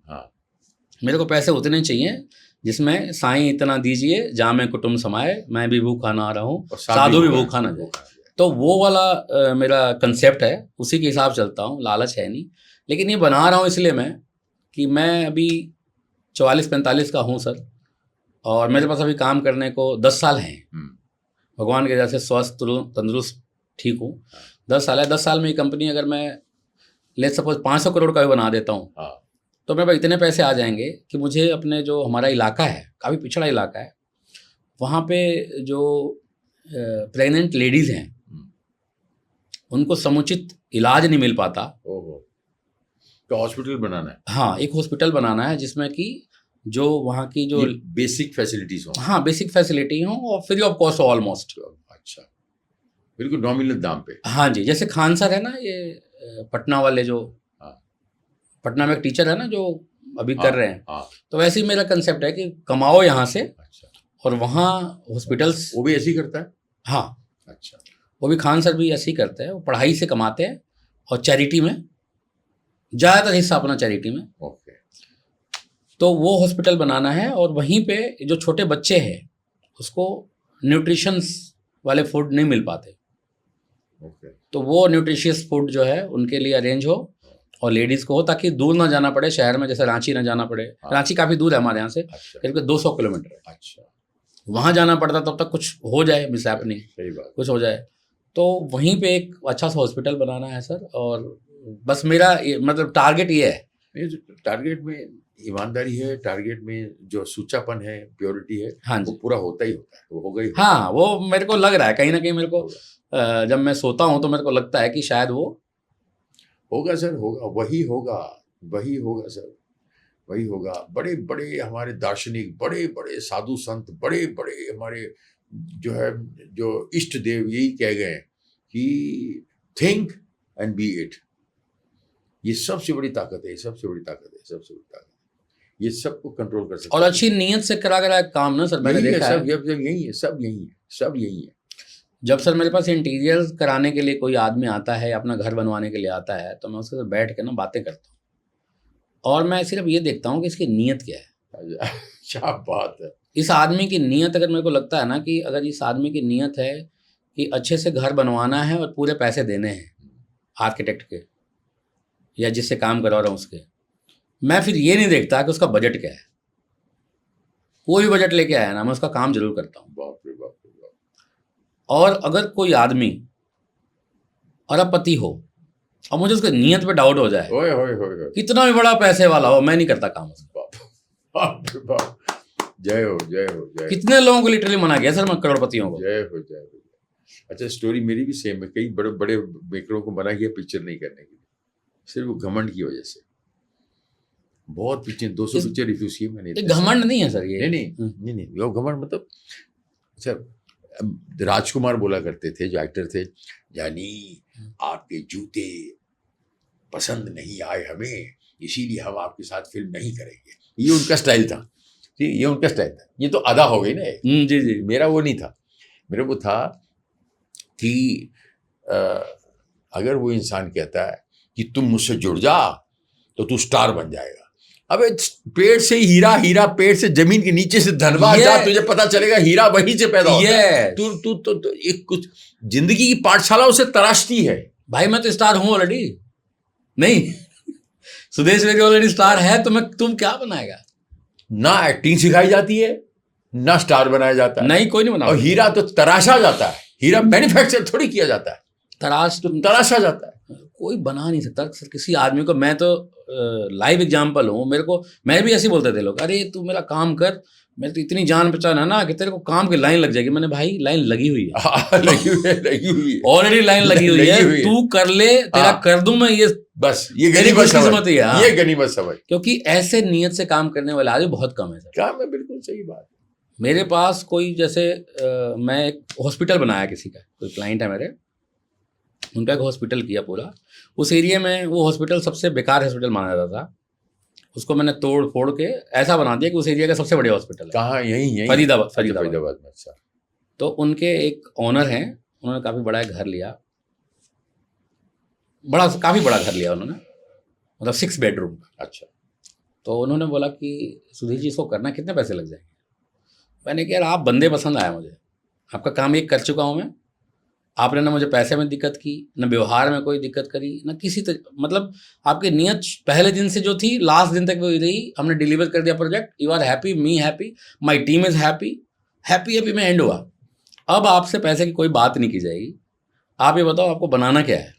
मेरे को पैसे उतने चाहिए जिसमें साईं इतना दीजिए जामे कुटुंब समाए, मैं भी भूखा ना रहा हूँ, साधु भी भूखा ना जाए। तो वो वाला मेरा कंसेप्ट है, उसी के हिसाब चलता हूँ, लालच है नहीं। लेकिन ये बना रहा हूँ इसलिए मैं कि मैं अभी 44-45 का हूँ सर, और मेरे पास अभी काम करने को 10 साल हैं, भगवान के जैसे स्वस्थ तंदुरुस्त ठीक हूँ। 10 साल है। 10 साल में ये कंपनी अगर मैं ले सपोज 500 करोड़ का भी बना देता हूँ, तो मेरे पास इतने पैसे आ जाएंगे कि मुझे अपने जो हमारा इलाका है, काफ़ी पिछड़ा इलाका है, वहाँ पे जो प्रेग्नेंट लेडीज़ हैं उनको समुचित इलाज नहीं मिल पाता। तो हॉस्पिटल बनाना है। हाँ, एक हॉस्पिटल बनाना है जिसमें कि जो वहाँ की जो बेसिक फैसिलिटीज हो। हाँ, बेसिक फैसिलिटी हो और फ्री ऑफ कॉस्ट ऑलमोस्ट। अच्छा, बिल्कुल नॉमिनल दाम पे। हाँ जी, जैसे खान सर है ना, ये पटना वाले जो, पटना में एक टीचर है ना जो अभी कर रहे हैं, तो वैसे ही मेरा कंसेप्ट है कि कमाओ यहाँ से। अच्छा। और वहाँ हॉस्पिटल्स, वो भी ऐसे ही करता है। हाँ। अच्छा। वो भी खान सर भी ऐसे ही करते हैं, वो पढ़ाई से कमाते हैं और चैरिटी में ज़्यादातर हिस्सा अपना चैरिटी में। ओके। तो वो हॉस्पिटल बनाना है, और वहीं पे जो छोटे बच्चे हैं उसको न्यूट्रिशंस वाले फूड नहीं मिल पाते। ओके। तो वो न्यूट्रिशियस फूड जो है उनके लिए अरेंज हो और लेडीज़ को हो, ताकि दूर ना जाना पड़े शहर में, जैसे रांची ना जाना पड़े। रांची काफ़ी दूर है हमारे यहाँ से, करीब 200 किलोमीटर। अच्छा। वहाँ जाना पड़ता तब तक कुछ हो जाए, मिसहैपनिंग, सही बात, कुछ हो जाए, तो वहीं पे एक अच्छा सा हॉस्पिटल बनाना है सर। और बस मेरा मतलब टारगेट ये है। टारगेट में ईमानदारी है, टारगेट में जो सूचापन है, प्योरिटी है, हाँ, वो पूरा होता ही होता है, वो होगा ही। हाँ, वो मेरे को लग रहा है कहीं ना कहीं, मेरे को जब मैं सोता हूँ तो मेरे को लगता है कि शायद वो होगा सर, होगा, वही होगा, वही होगा सर, वही होगा। बड़े बड़े हमारे दार्शनिक, बड़े बड़े साधु संत, बड़े बड़े हमारे जो है, जो इष्ट देव यही कह गए कि थिंक एंड बी इट। ये सबसे बड़ी ताकत है, सबसे बड़ी ताकत है, सबसे बड़ी ताकत है। ये सबको कंट्रोल कर सकते और अच्छी नीयत से करा करा काम ना सर, मैंने देखा है। सब यही है, सब यही है, सब यही है। जब सर मेरे पास इंटीरियर कराने के लिए कोई आदमी आता है, अपना घर बनवाने के लिए आता है, तो मैं उसके साथ बैठ के ना बातें करता हूँ, और मैं सिर्फ ये देखता हूँ कि इसकी नीयत क्या है। क्या बात है। इस आदमी की नीयत, अगर मेरे को लगता है ना कि अगर इस आदमी की नीयत है कि अच्छे से घर बनवाना है और पूरे पैसे देने हैं आर्किटेक्ट के या जिससे काम करवा रहा हूँ उसके, मैं फिर ये नहीं देखता कि उसका बजट क्या है। कोई भी बजट लेके आया ना, मैं उसका काम जरूर करता हूँ। बाप रे बाप रे बाप। और अगर कोई आदमी अरबपति हो और मुझे उसके नियत पे डाउट हो जाए, ओए होए होए होए। कितना भी बड़ा पैसे वाला हो, मैं नहीं करता काम उसका। बाप रे बाप। जय हो जय हो जय हो। कितने लोगों को लिटरली मना किया सर मैं करोड़पतियों को। जय हो जय हो। अच्छा, स्टोरी मेरी भी सेम है। कई बड़े बड़े मेकरों को मना किया पिक्चर नहीं करने के लिए, सिर्फ वो घमंड की वजह से। बहुत पिक्चर 200 पिक्चर रिफ्यूज की मैंने। ये घमंड नहीं है सर ये। नहीं वो घमंड मतलब, अच्छा राजकुमार बोला करते थे जो एक्टर थे, जानी आपके जूते पसंद नहीं आए हमें, इसीलिए हम आपके साथ फिल्म नहीं करेंगे। ये उनका स्टाइल था, ये उनका स्टाइल था। ये तो अदा हो गई ना। जी जी। मेरा वो नहीं था। मेरे को था कि अगर वो इंसान कहता है कि तुम मुझसे जुड़ जा तो तू स्टार बन जाएगा। अबे पेड़ से हीरा, हीरा पेड़ से जमीन के नीचे से धनबाद जा, तुझे पता चलेगा हीरा वहीं से पैदा होता है। तू तो एक कुछ जिंदगी की पाठशाला उसे तराशती है। भाई मैं तो स्टार हूं ऑलरेडी। नहीं सुदेश मेरी ऑलरेडी स्टार है, तो मैं तुम क्या बनाएगा। ना एक्टिंग सिखाई जाती है, ना स्टार बनाया जाता है। नहीं कोई नहीं बना। और हीरा तो तराशा जाता है, हीरा मैन्युफैक्चर थोड़ी किया जाता है, तराशा जाता है। कोई बना नहीं सकता सर किसी आदमी को। मैं तो लाइव एग्जाम्पल हूँ। मैं भी ऐसे बोलते थे लोग, अरे तू मेरा काम कर, मेरे तो इतनी जान पहचान है ना कि तेरे को काम की लाइन लग जाएगी। मैंने भाई लाइन लगी हुई है, लगी हुई है ऑलरेडी लाइन लगी हुई है, तू कर ले, तेरा कर दूं मैं। ये बस ये गनीमत समझ, ये गनीमत समझ। क्योंकि ऐसे नियत से काम करने वाले आदमी बहुत कम है सर। काम है, बिल्कुल सही बात। मेरे पास कोई जैसे मैं एक हॉस्पिटल बनाया किसी का, कोई क्लाइंट है मेरे, उनका एक हॉस्पिटल किया पूरा। उस एरिया में वो हॉस्पिटल सबसे बेकार हॉस्पिटल माना जाता था। उसको मैंने तोड़ फोड़ के ऐसा बना दिया कि उस एरिया का सबसे बढ़िया हॉस्पिटल है। कहाँ? यहीं फरीदाबाद में। अच्छा, तो उनके एक ऑनर हैं, उन्होंने काफ़ी बड़ा एक घर लिया, काफ़ी बड़ा घर लिया उन्होंने, मतलब 6 बेडरूम। अच्छा, तो उन्होंने बोला कि सुधीर जी इसको करना कितने पैसे लग जाएंगे। मैंने कहा यार आप बंदे पसंद आया मुझे, आपका काम एक कर चुका हूँ मैं, आपने ना मुझे पैसे में दिक्कत की, ना व्यवहार में कोई दिक्कत करी, ना किसी मतलब आपकी नियत पहले दिन से जो थी लास्ट दिन तक वो रही। हमने डिलीवर कर दिया project, you are happy, me happy, my team is happy, happy में एंड हुआ। अब आपसे पैसे की कोई बात नहीं की जाएगी, आप ये बताओ आपको बनाना क्या है।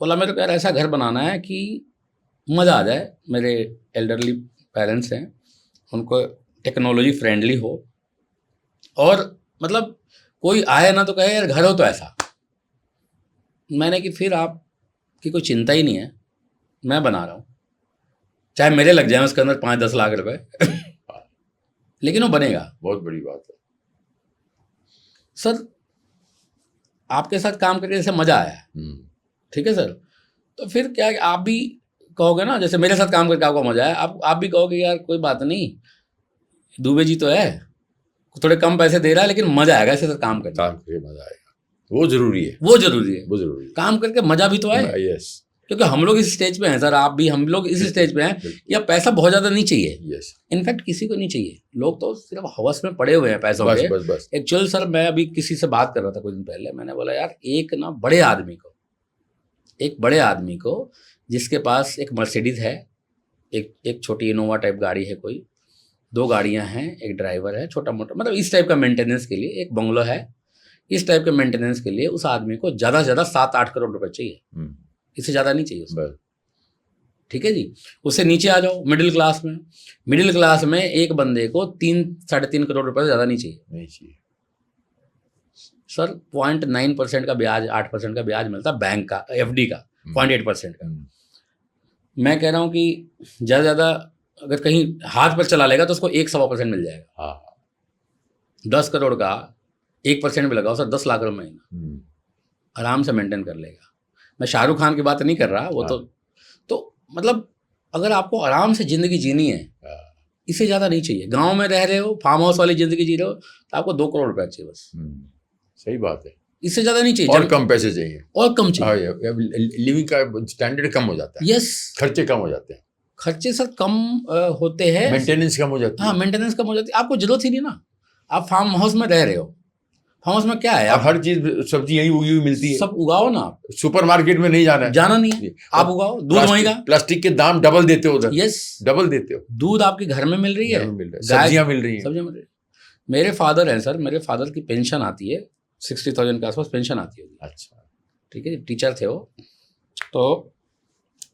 बोला मेरे को यार ऐसा घर बनाना है कि मज़ा आ जाए, मेरे एल्डरली पेरेंट्स हैं, उनको टेक्नोलॉजी फ्रेंडली हो, और मतलब कोई आए ना तो कहे यार घर हो तो ऐसा। मैंने कि फिर आपकी कोई चिंता ही नहीं है, मैं बना रहा हूँ, चाहे मेरे लग जाए उसके अंदर 5-10 लाख रुपए लेकिन वो बनेगा। बहुत बड़ी बात है सर, आपके साथ काम करके जैसे मज़ा आया, ठीक है सर, तो फिर क्या आप भी कहोगे ना, जैसे मेरे साथ काम करके आपको मज़ा आया, आप भी कहोगे यार कोई बात नहीं, दुबे जी तो है, थोड़े कम पैसे दे रहा है लेकिन मजा आएगा ऐसे काम करके मजा आएगा। वो जरूरी है, काम करके मजा भी तो आए। यस, क्योंकि हम लोग इस स्टेज पे हैं सर, आप भी, हम लोग इस स्टेज पे हैं, या पैसा बहुत ज्यादा नहीं चाहिए। यस, इनफैक्ट किसी को नहीं चाहिए, लोग तो सिर्फ हवस में पड़े हुए हैं पैसों के। एक्चुअल सर मैं अभी किसी से बात कर रहा था कुछ दिन पहले, मैंने बोला यार एक बड़े आदमी को जिसके पास एक मर्सिडीज है, एक छोटी इनोवा टाइप गाड़ी है, कोई 2 गाड़ियां हैं, एक ड्राइवर है, छोटा मोटा, मतलब इस टाइप का मेंटेनेंस के लिए, एक बंगलो है, इस टाइप के मेंटेनेंस के लिए उस आदमी को ज़्यादा से ज़्यादा 7-8 करोड़ रुपए चाहिए, इससे ज़्यादा नहीं चाहिए उसको। ठीक है जी, उससे नीचे आ जाओ मिडिल क्लास में एक बंदे को 3-3.5 करोड़ रुपए से ज़्यादा नहीं चाहिए सर। 0.9% का ब्याज, 8% का ब्याज मिलता बैंक का, FD का 0.8% का। मैं कह रहा हूँ कि ज़्यादा ज़्यादा अगर कहीं हाथ पर चला लेगा तो उसको 1-1.25% मिल जाएगा। हाँ, 10 करोड़ का 1% भी लगाओ सर, 10 लाख रुपये महीना आराम से मेंटेन कर लेगा। मैं शाहरुख खान की बात नहीं कर रहा, वो तो मतलब अगर आपको आराम से ज़िंदगी जीनी है, इससे ज़्यादा नहीं चाहिए। गांव में रह रहे हो, फार्म हाउस वाली ज़िंदगी जी रहे हो, तो आपको 2 करोड़ रुपये चाहिए बस। सही बात है, इससे ज़्यादा नहीं चाहिए, और कम पैसे चाहिए, और कम चाहिए। लिविंग का स्टैंडर्ड कम हो जाता है। यस, खर्चे कम हो जाते हैं। खर्चे सर कम होते हैं, मेंटेनेंस कम हो जाती है। हाँ, मेंटेनेंस कम हो जाती है, आपको जरूरत ही नहीं ना। आप फार्म हाउस में रह रहे हो, फार्म हाउस में क्या है, आप हर चीज सब्जी यहीं उगी हुई मिलती है, सब उगाओ ना। आप सुपरमार्केट में नहीं जाना नहीं है, आप उगाओ, दूध वहीं का। प्लास्टिक के दाम डबल देते हो उधर। यस, डबल देते हो। दूध आपके घर में मिल रही है, सब्जियां मिल रही है। मेरे फादर हैं सर, मेरे फादर की पेंशन आती है 60,000 के आसपास पेंशन आती होगी। अच्छा। ठीक है, टीचर थे वो, तो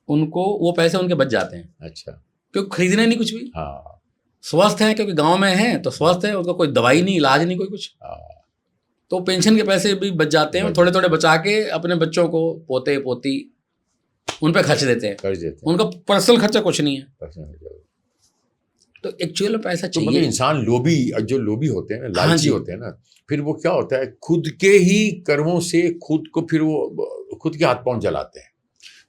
उनको वो पैसे उनके बच जाते हैं, अच्छा। क्योंकि खरीदने नहीं कुछ भी। हाँ। स्वस्थ हैं क्योंकि गांव में हैं तो स्वस्थ है, उनको कोई दवाई नहीं, इलाज नहीं, कोई कुछ, हाँ। तो पेंशन के पैसे भी बच जाते हैं, बच थोड़े थोड़े बचा के अपने बच्चों को, पोते पोती, उन पे खर्च देते हैं। कर देते हैं। उनका पर्सनल खर्चा कुछ नहीं है। पर्सनल खर्चा। तो एक्चुअल में पैसा तो मतलब चाहिए। इंसान लोभी, जो लोभी होते हैं ना, हाँ लालची जी। होते हैं ना, फिर वो क्या होता है, खुद के ही कर्मों से खुद को फिर वो खुद के हाथ पांव जलाते हैं।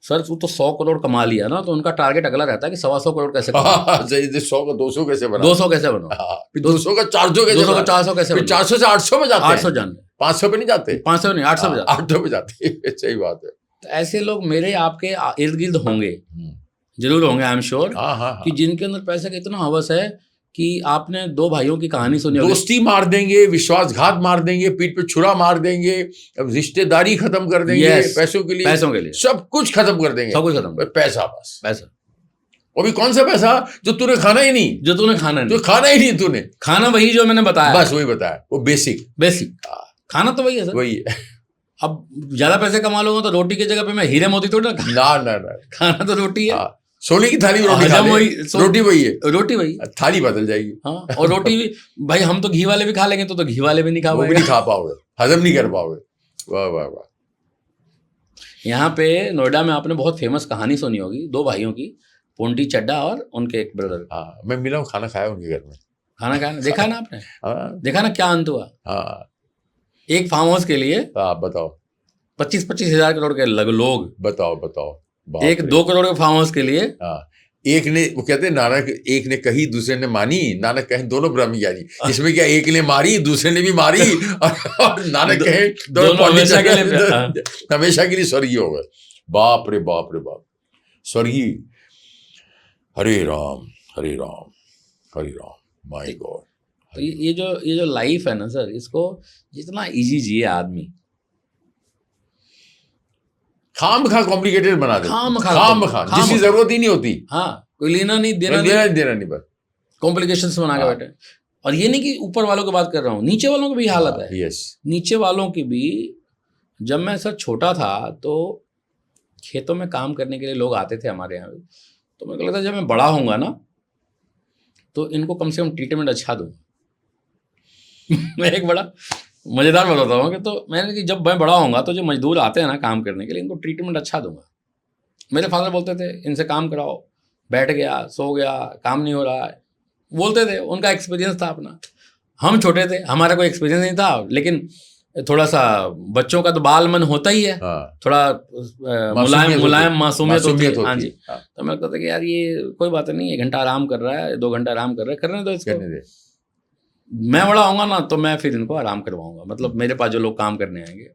सर वो तो 100 करोड़ कमा लिया ना, तो उनका टारगेट अगला रहता है कि 125 करोड़ कैसे कमाऊं, सही। 100 का 200 कैसे बना, 200 कैसे बनाओ, फिर 200 का 400 कैसे 200 का बना, 400 कैसे फिर बनाओ, 400 से 800 में जाते हैं, 800 जान, 500 पे नहीं जाते, 500 नहीं, 800 में जाते हैं। 800 पे जाते हैं। सही बात है। तो ऐसे लोग मेरे आपके इर्द गिर्द होंगे, जरूर होंगे, आई एम श्योर, हाँ हाँ हाँ। कि जिनके अंदर पैसे का इतना हवस है कि आपने 2 भाइयों की कहानी सुनी होगी। दोस्ती मार देंगे, विश्वासघात मार देंगे, पीठ पे छुरा मार देंगे, रिश्तेदारी खत्म कर देंगे, Yes, पैसों के लिए, पैसों के लिए सब कुछ खत्म कर देंगे, सब कुछ खत्म, पैसा बस। पैसा, वो भी कौन सा पैसा जो तूने खाना ही नहीं, जो तूने खाना जो नहीं, खाना ही नहीं तूने, खाना वही जो मैंने बताया, बस वही बताया, वो बेसिक बेसिक खाना तो वही है सर। वही है। अब ज्यादा पैसे कमा लोगे तो रोटी की जगह पे मैं हीरे मोती थोड़ी ना ना ना ना, खाना तो रोटी है। हाँ, सोने की थाली में रोटी खा हजम ले, वही, रोटी वही है, रोटी वही, थाली बदल जाएगी। हाँ, और रोटी भी भाई हम तो घी वाले भी खा लेंगे, तो घी वाले भी नहीं खा वो भी पाएंगे, नहीं खा पाओगे, हजम नहीं कर पाओगे। वाह वाह वाह। यहाँ पे नोएडा में आपने बहुत फेमस कहानी सुनी होगी 2 भाइयों की, पोंटी चड्डा और उनके एक ब्रदर। हाँ, मैं मिला हूँ, खाना खाया उनके घर में। खाना खाया, देखा ना आपने, हाँ देखा ना क्या अंत हुआ। हाँ। एक फार्म हाउस के लिए आप बताओ 25-25 हजार करोड़ के लोग, बताओ बताओ। बाप एक रे। 2 करोड़ के फार्म हाउस के लिए। हाँ, एक ने, वो कहते हैं नानक, एक ने कही दूसरे ने मानी, नानक कहे दोनों ब्रह्म ज्ञानी। इसमें क्या, एक ने मारी दूसरे ने भी मारी, और नानक कहे दोनों हमेशा के लिए, हाँ। हमेशा के लिए स्वर्गीय हो गए। बाप रे बाप रे बाप, स्वर्गीय। हरे राम हरे राम हरे राम, माय गॉड। तो ये जो लाइफ है ना सर, इसको जितना इजी जिए आदमी, खाम खा कॉम्प्लिकेटेड बना दे, खाम खा जिसकी जरूरत ही नहीं होती। हाँ, कोई लेना नहीं देना नहीं, बस कॉम्प्लिकेशंस बना के हाँ। बैठे। और ये नहीं कि ऊपर वालों की बात कर रहा हूँ, नीचे वालों की भी हालत है। यस। नीचे वालों की भी, जब मैं सर छोटा था तो खेतों में काम करने के लिए लोग आते थे हमारे यहाँ, तो मेरे को लगता है जब मैं बड़ा होऊंगा ना तो इनको कम से कम ट्रीटमेंट अच्छा दूंगा। मैं एक बड़ा मज़ेदार बताता हूँ कि, तो मैंने कि जब मैं बड़ा होऊंगा तो जो मजदूर आते हैं ना काम करने के लिए, इनको ट्रीटमेंट अच्छा दूंगा। मेरे फादर बोलते थे इनसे काम कराओ, बैठ गया, सो गया, काम नहीं हो रहा है, बोलते थे, उनका एक्सपीरियंस था अपना। हम छोटे थे, हमारा कोई एक्सपीरियंस नहीं था, लेकिन थोड़ा सा बच्चों का तो बाल मन होता ही है, हाँ। थोड़ा मुलायम मासूमियत होती है। हाँ जी। हाँ। तो मैं कहता था कि यार ये कोई बात नहीं, 1 घंटा आराम कर रहा है, 2 घंटा आराम कर रहा है, करने दो इसको, करने दे। मैं बड़ा होऊंगा ना तो मैं फिर इनको आराम करवाऊंगा। मतलब मेरे पास जो लोग काम करने आएंगे,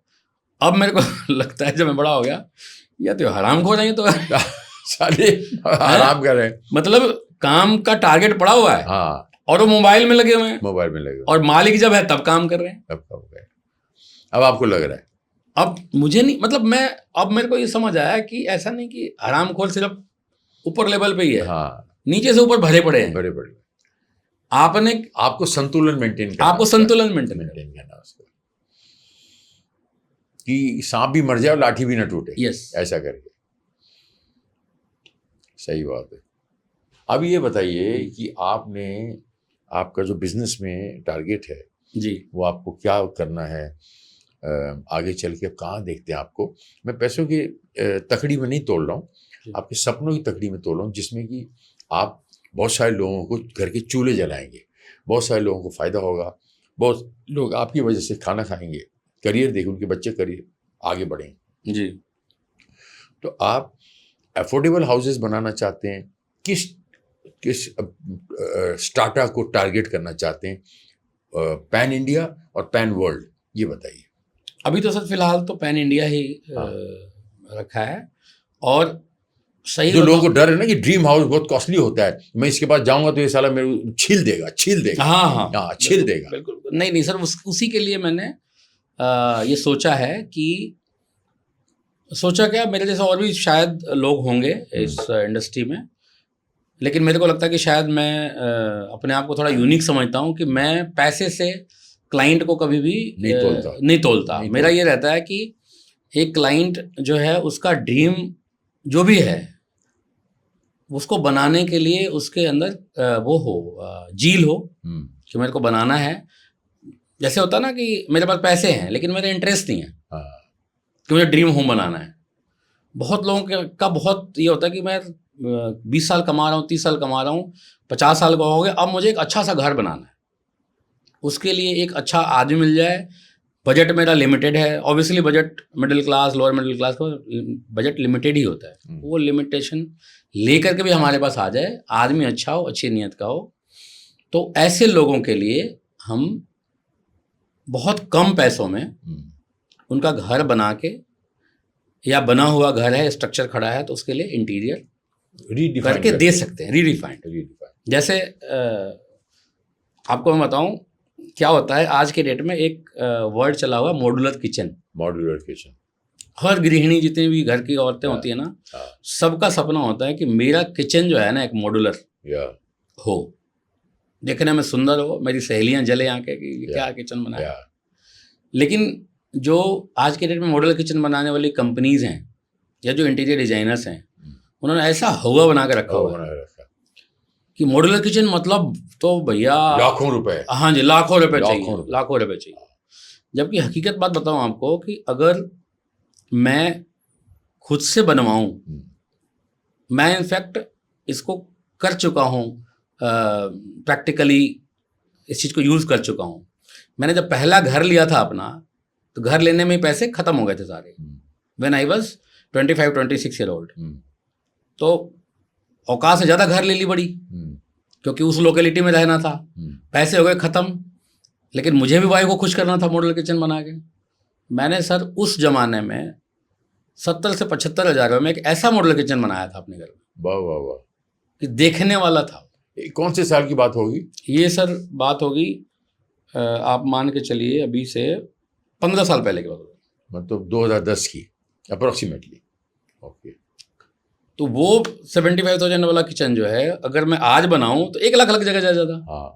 अब मेरे को लगता है जब मैं बड़ा हो गया, या तो हराम खो जाएंगे, तो सारे आराम कर रहे हैं, मतलब काम का टारगेट पड़ा हुआ है, हाँ, और वो मोबाइल में लगे हुए हैं, मोबाइल में लगे, और मालिक जब है तब काम कर रहे हैं। अब कब गए, अब आपको लग रहा है। अब मुझे नहीं, मतलब मैं, अब मेरे को ये समझ आया कि ऐसा नहीं कि हरामखोर सिर्फ ऊपर लेवल पे ही है, हाँ, नीचे से ऊपर भरे पड़े हैं। बड़े बड़े। आपको संतुलन मेंटेन करना, आपको संतुलन मेंटेन करना उसका, कि सांप भी मर जाए और लाठी भी ना टूटे। यस, ऐसा करके। सही बात है। अब ये बताइए कि आपका जो बिजनेस में टारगेट है जी, वो आपको क्या करना है आगे चल के, कहाँ देखते हैं आपको? मैं पैसों की तकड़ी में नहीं तोड़ रहा हूँ, आपके सपनों की तकड़ी में तोड़ रहा हूँ, जिसमें कि आप बहुत सारे लोगों को घर के चूल्हे जलाएंगे, बहुत सारे लोगों को फ़ायदा होगा, बहुत लोग आपकी वजह से खाना खाएंगे, करियर देखें, उनके बच्चे करियर आगे बढ़ेंगे जी। तो आप अफोर्डेबल हाउसेस बनाना चाहते हैं, किस स्टार्टा को टारगेट करना चाहते हैं, पैन इंडिया और पैन वर्ल्ड, ये बताइए। अभी तो सर फिलहाल तो पैन इंडिया ही रखा है। और सही जो लोगों को डर है ना कि ड्रीम हाउस बहुत कॉस्टली होता है, मैं इसके पास जाऊंगा तो ये साला मेरे छील देगा, हाँ, छील देगा। बिल्कुल नहीं सर, उसी के लिए मैंने ये सोचा है कि, सोचा क्या, मेरे जैसे और भी शायद लोग होंगे इस इंडस्ट्री में, लेकिन मेरे को लगता है कि शायद मैं अपने आप को थोड़ा यूनिक समझता हूँ कि मैं पैसे से क्लाइंट को कभी भी नहीं तोलता। नहीं तोलता। नहीं मेरा ये रहता है कि एक क्लाइंट जो है उसका ड्रीम जो भी है उसको बनाने के लिए उसके अंदर वो हो जील हो कि मेरे को बनाना है। जैसे होता है ना कि मेरे पास पैसे हैं लेकिन मेरा इंटरेस्ट नहीं है हाँ। कि मुझे ड्रीम होम बनाना है। बहुत लोगों का बहुत ये होता है कि मैं 20 साल कमा रहा हूँ, 30 साल कमा रहा हूँ, 50 साल का हो गया, अब मुझे एक अच्छा सा घर बनाना है। उसके लिए एक अच्छा आदमी मिल जाए। बजट मेरा लिमिटेड है, obviously budget middle class lower middle class का बजट लिमिटेड ही होता है। वो लिमिटेशन लेकर के भी हमारे पास आ जाए, आदमी अच्छा हो, अच्छी नीयत का हो, तो ऐसे लोगों के लिए हम बहुत कम पैसों में उनका घर बना के, या बना हुआ घर है, स्ट्रक्चर खड़ा है, तो उसके लिए इंटीरियर करके दे सकते हैं, रीडिफाइंड। जैसे आपको मैं बताऊं क्या होता है आज के डेट में, एक वर्ड चला हुआ मॉड्यूलर किचन। मॉड्यूलर किचन हर गृहिणी जितनी भी घर की औरतें होती है ना, सबका सपना होता है कि मेरा किचन जो है ना एक मॉड्यूलर हो, देखने में सुंदर हो, मेरी सहेलियां जले आके कि क्या किचन बनाया। लेकिन जो आज के डेट में मॉड्यूलर किचन बनाने वाली कंपनीज हैं या जो इंटीरियर डिजाइनर्स हैं, उन्होंने ऐसा हवा बना के रखा हुआ है कि मॉड्यूलर किचन मतलब तो भैया लाखों रुपए। हाँ जी, लाखों रुपए चाहिए, लाखों रुपए चाहिए। जबकि हकीकत बात बताऊं आपको कि अगर मैं खुद से बनवाऊं, मैं इनफैक्ट इसको कर चुका हूं, प्रैक्टिकली इस चीज़ को यूज़ कर चुका हूं। मैंने जब पहला घर लिया था अपना, तो घर लेने में पैसे खत्म हो गए थे सारे, when I was 25-26 year old. तो औकात से ज़्यादा घर ले ली बड़ी, क्योंकि उस लोकेलिटी में रहना था, पैसे हो गए ख़त्म, लेकिन मुझे भी वाइफ को खुश करना था मॉडल किचन बना के। मैंने सर उस जमाने में 70 से 75 हज़ार में एक ऐसा मॉडल किचन बनाया था अपने घर में। वाह वाह वाह, कि देखने वाला था। कौन से साल की बात होगी ये? सर बात होगी आप मान के चलिए अभी से 15 साल पहले की बात होगी, मतलब 2010 की अप्रोक्सीमेटली। ओके। तो वो 75,000 वाला किचन जो है, अगर मैं आज बनाऊं तो 1 लाख लग जाएगा ज़्यादा। हाँ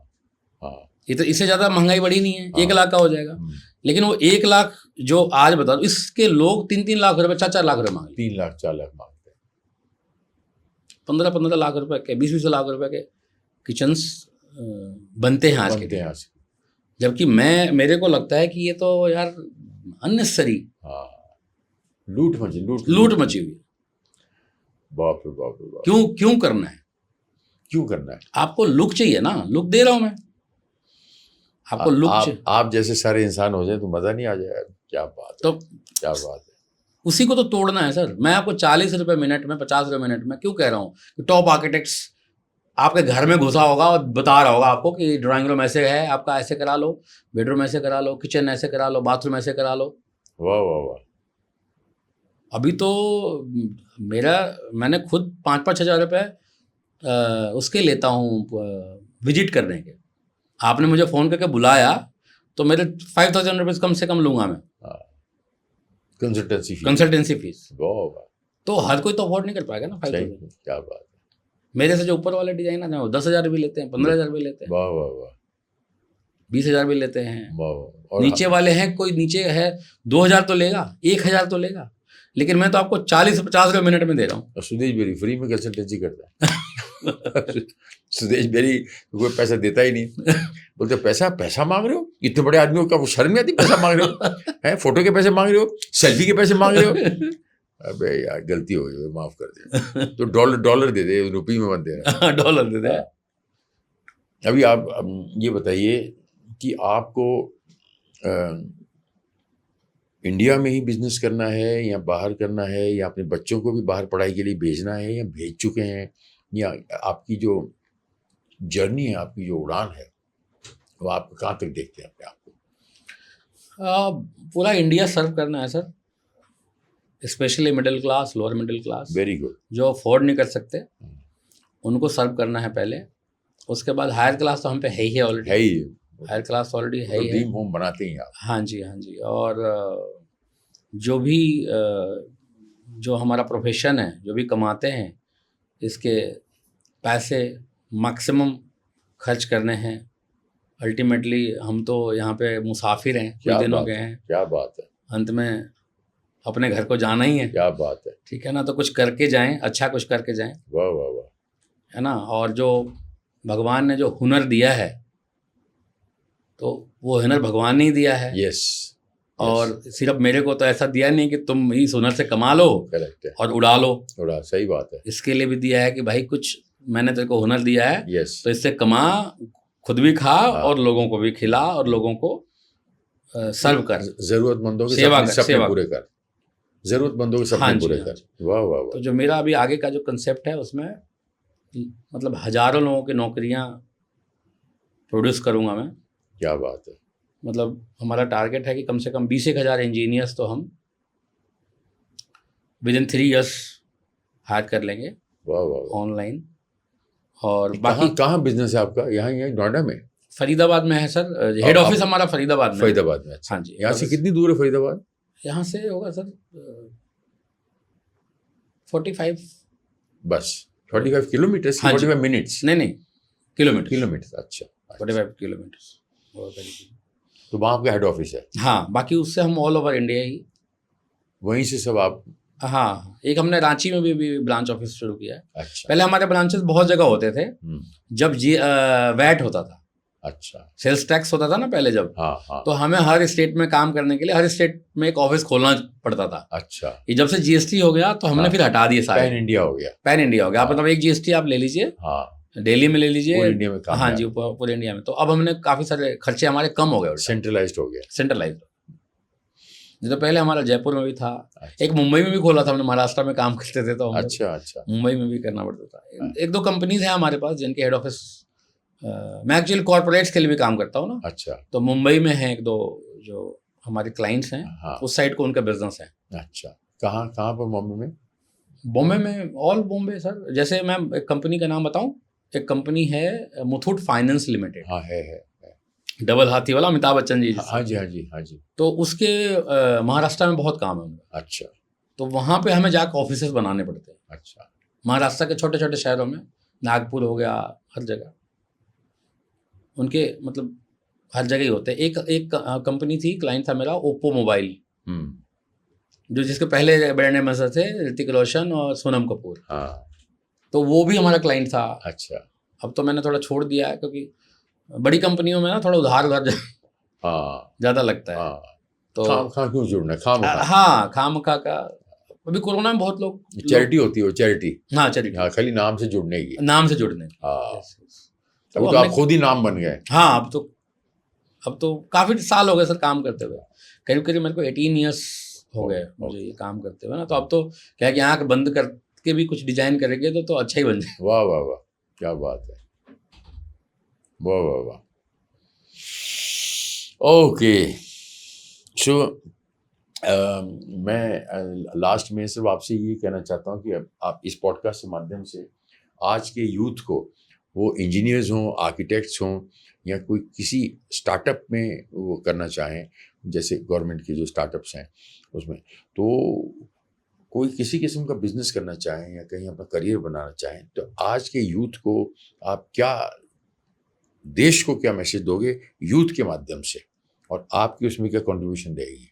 हाँ, ये तो इससे ज़्यादा महंगाई बढ़ी नहीं है। 1 लाख का हो जाएगा। लेकिन वो 1 लाख जो आज बता दो, इसके लोग 3-3 लाख रुपए, 4-4 लाख रुपए मांगते, 3 लाख 4 लाख मांगते हैं, 15-15 लाख रुपए के, 20-20 लाख रुपए के किचन्स बनते हैं आज के दिन। जबकि मेरे को लगता है कि ये तो यार अननेसेसरी लूट मची हुई। बाप रे बाप रे बाप। क्यों करना है? क्यों करना है? आपको लुक चाहिए ना, लुक दे रहा हूं मैं आपको। लुक आप जैसे सारे इंसान हो जाए तो मजा नहीं आ जाए। क्या बात, तो क्या बात है। उसी को तो तोड़ना है सर। मैं आपको 40 रुपए मिनट में, 50 रुपए मिनट में क्यों कह रहा हूँ कि टॉप आर्किटेक्ट्स आपके घर में घुसा होगा और बता रहा होगा आपको कि ड्राइंग रूम ऐसे है, आपका ऐसे करा लो, बेडरूम ऐसे करा लो, किचन ऐसे करा लो, बाथरूम ऐसे करा लो। वाह वाह वाह। अभी तो मैंने खुद 5-5 हज़ार रुपये उसके लेता हूँ विजिट करने के। आपने मुझे फ़ोन करके बुलाया तो मेरे 5,000 रुपीज़ कम से कम लूँगा मैं, कंसल्टेंसी फीस। तो हर कोई तो अफोर्ड नहीं कर पाएगा ना 5,000। क्या बात है। मेरे से जो ऊपर वाले डिजाइनर हैं वो 10,000 भी लेते हैं, 15,000 भी लेते हैं, वाह वाह वाह, 20,000 भी लेते हैं। और नीचे वाले हैं, कोई नीचे है 2,000 तो लेगा, 1,000 तो लेगा, लेकिन मैं तो आपको 40-50 रुपये मिनट में दे रहा हूँ। सुदेश बेरी फ्री में कंसल्टेंसी करता है। सुदेश बेरी कोई पैसा देता ही नहीं। बोलते पैसा मांग रहे हो, इतने बड़े आदमी हो, क्या वो शर्म नहीं आती पैसा मांग रहे हो? हैं, फोटो के पैसे मांग रहे हो, सेल्फी के पैसे मांग रहे हो? अबे यार गलती हो गई, माफ कर दे। तो डॉलर दे दे, रुपये में मत देना। डॉलर दे दे। अभी आप ये बताइए कि आपको इंडिया में ही बिजनेस करना है या बाहर करना है, या अपने बच्चों को भी बाहर पढ़ाई के लिए भेजना है, या भेज चुके हैं, या आपकी जो जर्नी है, आपकी जो उड़ान है, वो आप कहाँ तक देखते हैं अपने आप को? पूरा इंडिया सर्व करना है sir, specially middle class, lower middle class. Very good. जो अफोर्ड नहीं कर सकते उनको सर्व करना है पहले। उसके बाद हायर क्लास तो हम पे है ही ऑलरेडी, है ही, हायर क्लास ऑलरेडी है ही, ड्रीम होम बनाते हैं आप। हाँ जी, हाँ जी। और जो भी जो हमारा प्रोफेशन है, जो भी कमाते हैं, इसके पैसे मैक्सिमम खर्च करने हैं अल्टीमेटली हम तो यहाँ पे मुसाफिर हैं, कुछ क्या दिनों बात के है, हैं, क्या बात है, अंत में अपने घर को जाना ही है, क्या बात है, ठीक है ना। तो कुछ करके जाएं, अच्छा कुछ करके जाएं, वाह वाह वाह, है ना। और जो भगवान ने जो हुनर दिया है, तो वो हुनर भगवान ने ही दिया है। यस, और सिर्फ मेरे को तो ऐसा दिया नहीं कि तुम इस हुनर से कमा लो करेक्ट है, और उड़ा लो, थोड़ा सही बात है, इसके लिए भी दिया है कि भाई कुछ मैंने तेरे को हुनर दिया है, यस, तो इससे कमा, खुद भी खा हाँ। और लोगों को भी खिला और लोगों को सर्व कर, जरूरतमंदों के सेवा सपने कर, सपने सेवा पूरे कर, जरूरतमंदों के हाँ सपने जी, पूरे हाँ कर, जी। वाह वाह तो वाह, जो मेरा अभी आगे का जो कंसेप्ट है उसमें मतलब हजारों लोगों की नौकरियां प्रोड्यूस करूंगा मैं। क्या बात है, मतलब हमारा टारगेट है कि कम से कम 20,000 इंजीनियर्स तो हम विद इन 3 years हायर कर लेंगे वाह वाह वाह, ऑनलाइन। और बाकी कहाँ बिजनेस है आपका, यहाँ यहाँ नोएडा में, फरीदाबाद में है सर, हेड ऑफिस हमारा फरीदाबाद में है। फरीदाबाद में, अच्छा, हाँ जी, यहाँ से कितनी दूर है फरीदाबाद, यहाँ से होगा सर 45, बस 45 किलोमीटर, हाँ जी। 45 मिनट्स, नहीं किलोमीटर, किलोमीटर, अच्छा, 45 किलोमीटर। तो वहाँ आपका हेड ऑफिस है, हाँ, बाकी उससे हम ऑल ओवर इंडिया ही, वहीं से सब आप, हाँ, एक हमने रांची में भी ब्रांच ऑफिस शुरू किया है। अच्छा, पहले हमारे ब्रांचेस बहुत जगह होते थे, जब वैट होता था, अच्छा, सेल्स टैक्स होता था ना पहले जब, हाँ हाँ, तो हमें हर स्टेट में काम करने के लिए हर स्टेट में एक ऑफिस खोलना पड़ता था। अच्छा, ये जब से जीएसटी हो गया तो हमने हाँ, फिर हटा दिए सारे, पैन इंडिया हो गया, पैन इंडिया हो गया। आप हाँ। मतलब एक जीएसटी आप ले लीजिए, हाँ, दिल्ली में ले लीजिए, पूरे इंडिया में काम हाँ है, जी, पूरे इंडिया में। तो अब हमने काफी सारे खर्चे हमारे कम हो गए, सेंट्रलाइज्ड हो गया, सेंट्रलाइज। नहीं तो पहले हमारा जयपुर में भी था, अच्छा, एक मुंबई में भी खोला था हमने, महाराष्ट्र में काम करते थे तो हमें अच्छा, अच्छा, मुंबई में भी करना पड़ता था। एक दो कंपनीज हैं हमारे पास जिनके हेड ऑफिस, मैं एक्चुअली कॉर्पोरेट्स के लिए भी काम करता हूँ ना, अच्छा, तो मुंबई में है एक दो जो हमारे क्लाइंट्स हैं, हाँ, उस साइड को उनका बिजनेस है। अच्छा, कहाँ कहाँ पर मुंबई में, बॉम्बे में, ऑल बॉम्बे सर। जैसे मैं एक कंपनी का नाम बताऊं, एक कंपनी है मुथूट फाइनेंस लिमिटेड, हाँ है, डबल हाथी वाला, अमिताभ बच्चन जी हाँ जी, हाँ जी, हाँ जी, तो उसके महाराष्ट्र में बहुत काम है उनका, अच्छा, तो वहाँ पे हमें जाकर ऑफिसेज बनाने पड़ते हैं, अच्छा, महाराष्ट्र के छोटे छोटे शहरों में, नागपुर हो गया, हर जगह उनके मतलब हर जगह ही होते हैं। एक कंपनी थी, क्लाइंट था मेरा, ओप्पो मोबाइल, जो जिसके पहले ब्रांड एम्बेसडर थे ऋतिक रोशन और सोनम कपूर, हाँ, तो वो भी हमारा क्लाइंट था। अच्छा, अब तो मैंने थोड़ा छोड़ दिया है क्योंकि बड़ी कंपनियों में ना थोड़ा उधार हाँ, ज़्यादा लगता है, हाँ, तो खाम क्यों जुड़ना, खाम हाँ, खामखा का। अभी कोरोना में बहुत लोग चैरिटी होती है, वो चैरिटी, हाँ, चैरिटी, हाँ, खाली नाम से जुड़ने की, नाम से जुड़ने। हाँ, Yes, yes. अभी तो आप खुद ही नाम बन गए, हाँ, अब तो काफ़ी साल हो गए सर काम करते हुए, करीब करीब मेरे को 18 years हो गए मुझे ये काम करते हुए ना। तो अब तो क्या है कि आँख बंद करके भी कुछ डिजाइन करेंगे तो अच्छा ही बन जाए। वाह वाह वाह, क्या बात है, वाह वाह वाह, ओके। सो मैं लास्ट में सिर्फ आपसे ये कहना चाहता हूँ कि आप इस पॉडकास्ट के माध्यम से आज के यूथ को, वो इंजीनियर्स हों, आर्किटेक्ट्स हों, या कोई किसी स्टार्टअप में वो करना चाहें, जैसे गवर्नमेंट के जो स्टार्टअप्स हैं उसमें, तो कोई किसी किस्म का बिजनेस करना चाहें या कहीं अपना करियर बनाना चाहें, तो आज के यूथ को आप क्या, देश को क्या मैसेज दोगे यूथ के माध्यम से, और आपकी उसमें क्या कंट्रीब्यूशन रहेगी?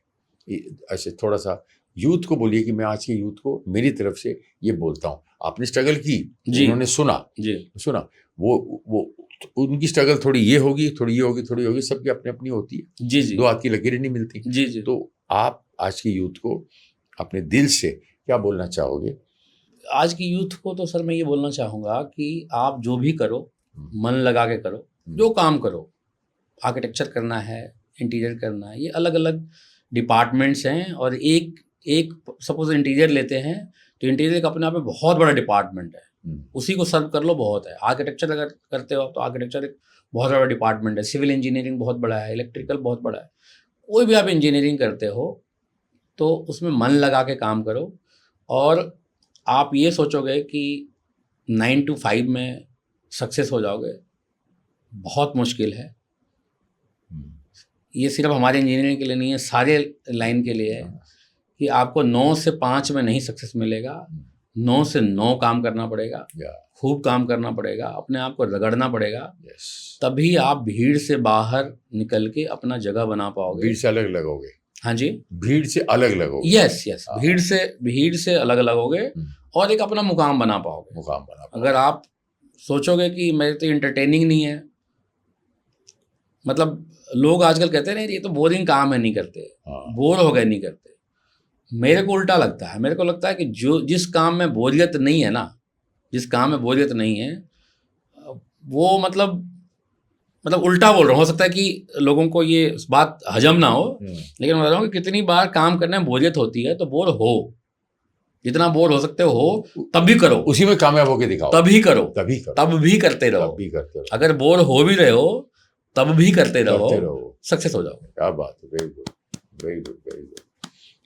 ऐसे थोड़ा सा यूथ को बोलिए कि मैं आज के यूथ को मेरी तरफ से ये बोलता हूँ। आपने स्ट्रगल की, उन्होंने सुना, वो उनकी स्ट्रगल थोड़ी ये होगी, थोड़ी ये होगी, थोड़ी ये होगी, सबकी अपनी अपनी होती है, जी, दो हाथ की लकीरें नहीं मिलती। जी। तो आप आज के यूथ को अपने दिल से क्या बोलना चाहोगे? आज की यूथ को तो सर मैं ये बोलना चाहूँगा कि आप जो भी करो, मन लगा के करो, जो काम करो, आर्किटेक्चर करना है, इंटीरियर करना है, ये अलग अलग डिपार्टमेंट्स हैं। और एक सपोज इंटीरियर लेते हैं तो इंटीरियर का अपने आप में बहुत बड़ा डिपार्टमेंट है, उसी को सर्व कर लो बहुत है। आर्किटेक्चर अगर करते हो तो आर्किटेक्चर एक बहुत बड़ा डिपार्टमेंट है, सिविल इंजीनियरिंग बहुत बड़ा है, इलेक्ट्रिकल बहुत बड़ा है। कोई भी आप इंजीनियरिंग करते हो तो उसमें मन लगा के काम करो, और आप ये सोचोगे कि 9 to 5 में सक्सेस हो जाओगे, बहुत मुश्किल है। ये सिर्फ हमारे इंजीनियरिंग के लिए नहीं है, सारे लाइन के लिए है कि आपको 9 से 5 में नहीं सक्सेस मिलेगा, 9 से 9 काम करना पड़ेगा, या खूब काम करना पड़ेगा, अपने आप को रगड़ना पड़ेगा, यस, तभी आप भीड़ से बाहर निकल के अपना जगह बना पाओगे। भीड़ से अलग लगोगे, हाँ जी, भीड़ से अलग लगोगे, यस यस, हाँ। भीड़ से अलग अलग होगे और एक अपना मुकाम बना पाओगे। मुकाम बना। अगर आप सोचोगे कि मेरे तो इंटरटेनिंग नहीं है, मतलब लोग आजकल कहते हैं नहीं ये तो बोरिंग काम है, नहीं करते, हाँ, बोर हो गए नहीं करते। मेरे को उल्टा लगता है, मेरे को लगता है कि जिस काम में बोरियत नहीं है ना, जिस काम में बोरियत नहीं है वो मतलब उल्टा बोल रहा हूँ, हो सकता है कि लोगों को ये बात हजम ना हो, लेकिन मैं बता रहा हूँ कि कितनी बार काम करने में बोरियत होती है, तो बोर हो, जितना बोर हो सकते हो तब भी करो, उसी में कामयाब होके दिखाओ, तभी करो, तभी करो, तब भी करते रहो, तब भी करते रहो, अगर बोर हो भी रहे हो तब भी करते रहो, सक्सेस हो जाओ। क्या बात है, very good, very good, very good.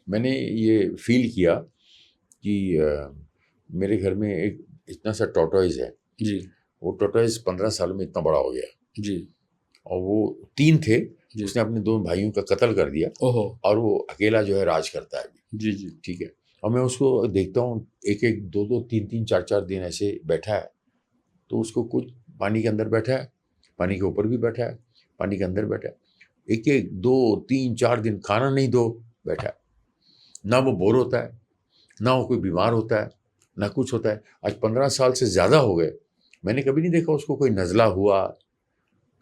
मैंने ये फील किया कि मेरे घर में एक इतना सा टॉर्टोइज है जी, वो टॉर्टोइज 15 सालों में इतना बड़ा हो गया जी, और वो 3 थे, जी। उसने अपने 2 भाइयों का कत्ल कर दिया ओहो, और वो अकेला जो है राज करता है अभी, जी जी, ठीक है। और मैं उसको देखता हूँ एक एक 2 3 4 दिन ऐसे बैठा है, तो उसको कुछ पानी के अंदर बैठा है, पानी के ऊपर भी बैठा है, पानी के अंदर बैठा है, एक एक 2 3 4 दिन खाना नहीं दो बैठा है, ना वो बोर होता है, ना वो कोई बीमार होता है, ना कुछ होता है। आज 15 साल से ज़्यादा हो गए, मैंने कभी नहीं देखा उसको कोई नज़ला हुआ,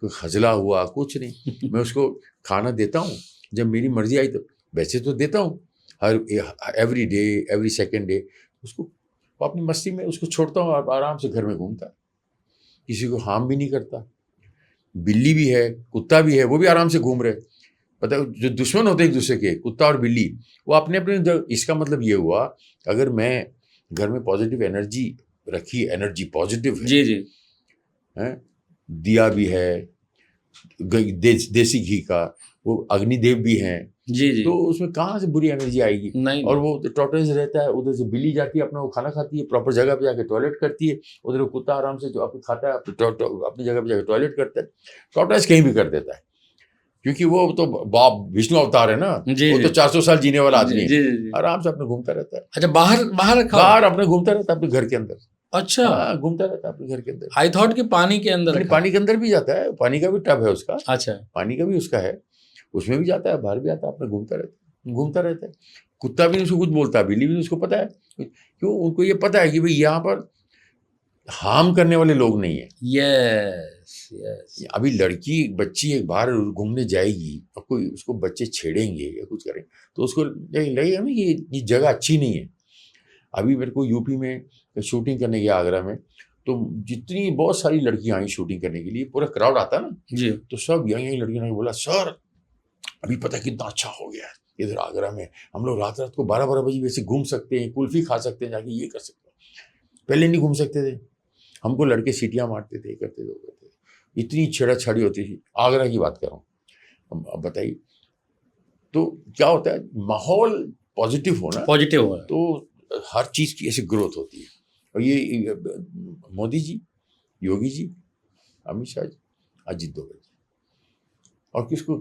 कोई खजला हुआ, कुछ नहीं। मैं उसको खाना देता हूँ जब मेरी मर्जी आई, तो वैसे तो देता हूँ हर every day, every second day, उसको अपनी मस्ती में उसको छोड़ता हूँ और आराम से घर में घूमता है, किसी को हार्म भी नहीं करता। बिल्ली भी है, कुत्ता भी है, वो भी आराम से घूम रहे। पता है जो दुश्मन होते हैं एक दूसरे के, कुत्ता और बिल्ली, वो अपने अपने, इसका मतलब ये हुआ अगर मैं घर में पॉजिटिव एनर्जी रखी, एनर्जी पॉजिटिव है, जी जी, हैं, दिया भी है, देसी घी का, वो अग्निदेव भी हैं, जी जी, तो उसमें कहाँ से बुरी एनर्जी आएगी। नहीं, और वो टॉर्टोइज रहता है, उधर से बिल्ली जाती है, अपना वो खाना खाती है, प्रॉपर जगह पे जाके टॉयलेट करती है, उधर वो कुत्ता आराम से जो आपको खाता है अपनी जगह पे जाके टॉयलेट करता है। टॉर्टोइज कहीं भी कर देता है, क्योंकि वो तो बाप विष्णु अवतार है ना, जी, वो जी, तो 400 साल जीने वाला आदमी है, जी जी जी। आराम से अपने घूमता रहता है। अच्छा, बाहर बाहर रखा हुआ? बाहर अपने घूमता रहता है अपने घर के अंदर। अच्छा, हाँ, घूमता रहता है अपने घर के अंदर। आई थॉट कि पानी के अंदर नहीं, रखा। पानी के अंदर भी जाता है, पानी का भी टब है उसका, अच्छा, पानी का भी उसका है, उसमें भी जाता है, बाहर भी आता है, अपने घूमता रहता है। कुत्ता भी उसको कुछ बोलता है, बिल्ली भी उसको पता है, क्यों, उनको ये पता है कि भाई यहाँ पर हार्म करने वाले लोग नहीं है। यस यस, अभी लड़की बच्ची एक बाहर घूमने जाएगी और कोई उसको बच्चे छेड़ेंगे या कुछ करेंगे तो उसको लगेगा ना कि ये जगह अच्छी नहीं है। अभी मेरे को यूपी में शूटिंग करने गया आगरा में, तो जितनी बहुत सारी लड़कियां आई शूटिंग करने के लिए, पूरा क्राउड आता ना जी, तो सब यही लड़कियों ने बोला सर अभी पता कितना अच्छा हो गया है इधर आगरा में, हम लोग रात रात को 12-12 बजे वैसे घूम सकते हैं, कुल्फी खा सकते हैं, जाके ये कर सकते हैं, पहले नहीं घूम सकते थे, हमको लड़के सीटियां मारते थे, करते थे, इतनी छेड़ाछाड़ी होती थी। आगरा की बात कर रहा हूँ, अब बताइए तो क्या होता है, माहौल पॉजिटिव होना, पॉजिटिव हो, तो हर चीज़ की ऐसी ग्रोथ होती है। और ये मोदी जी, योगी जी, अमित शाह जी, अजीत दोवल जी, और किसको,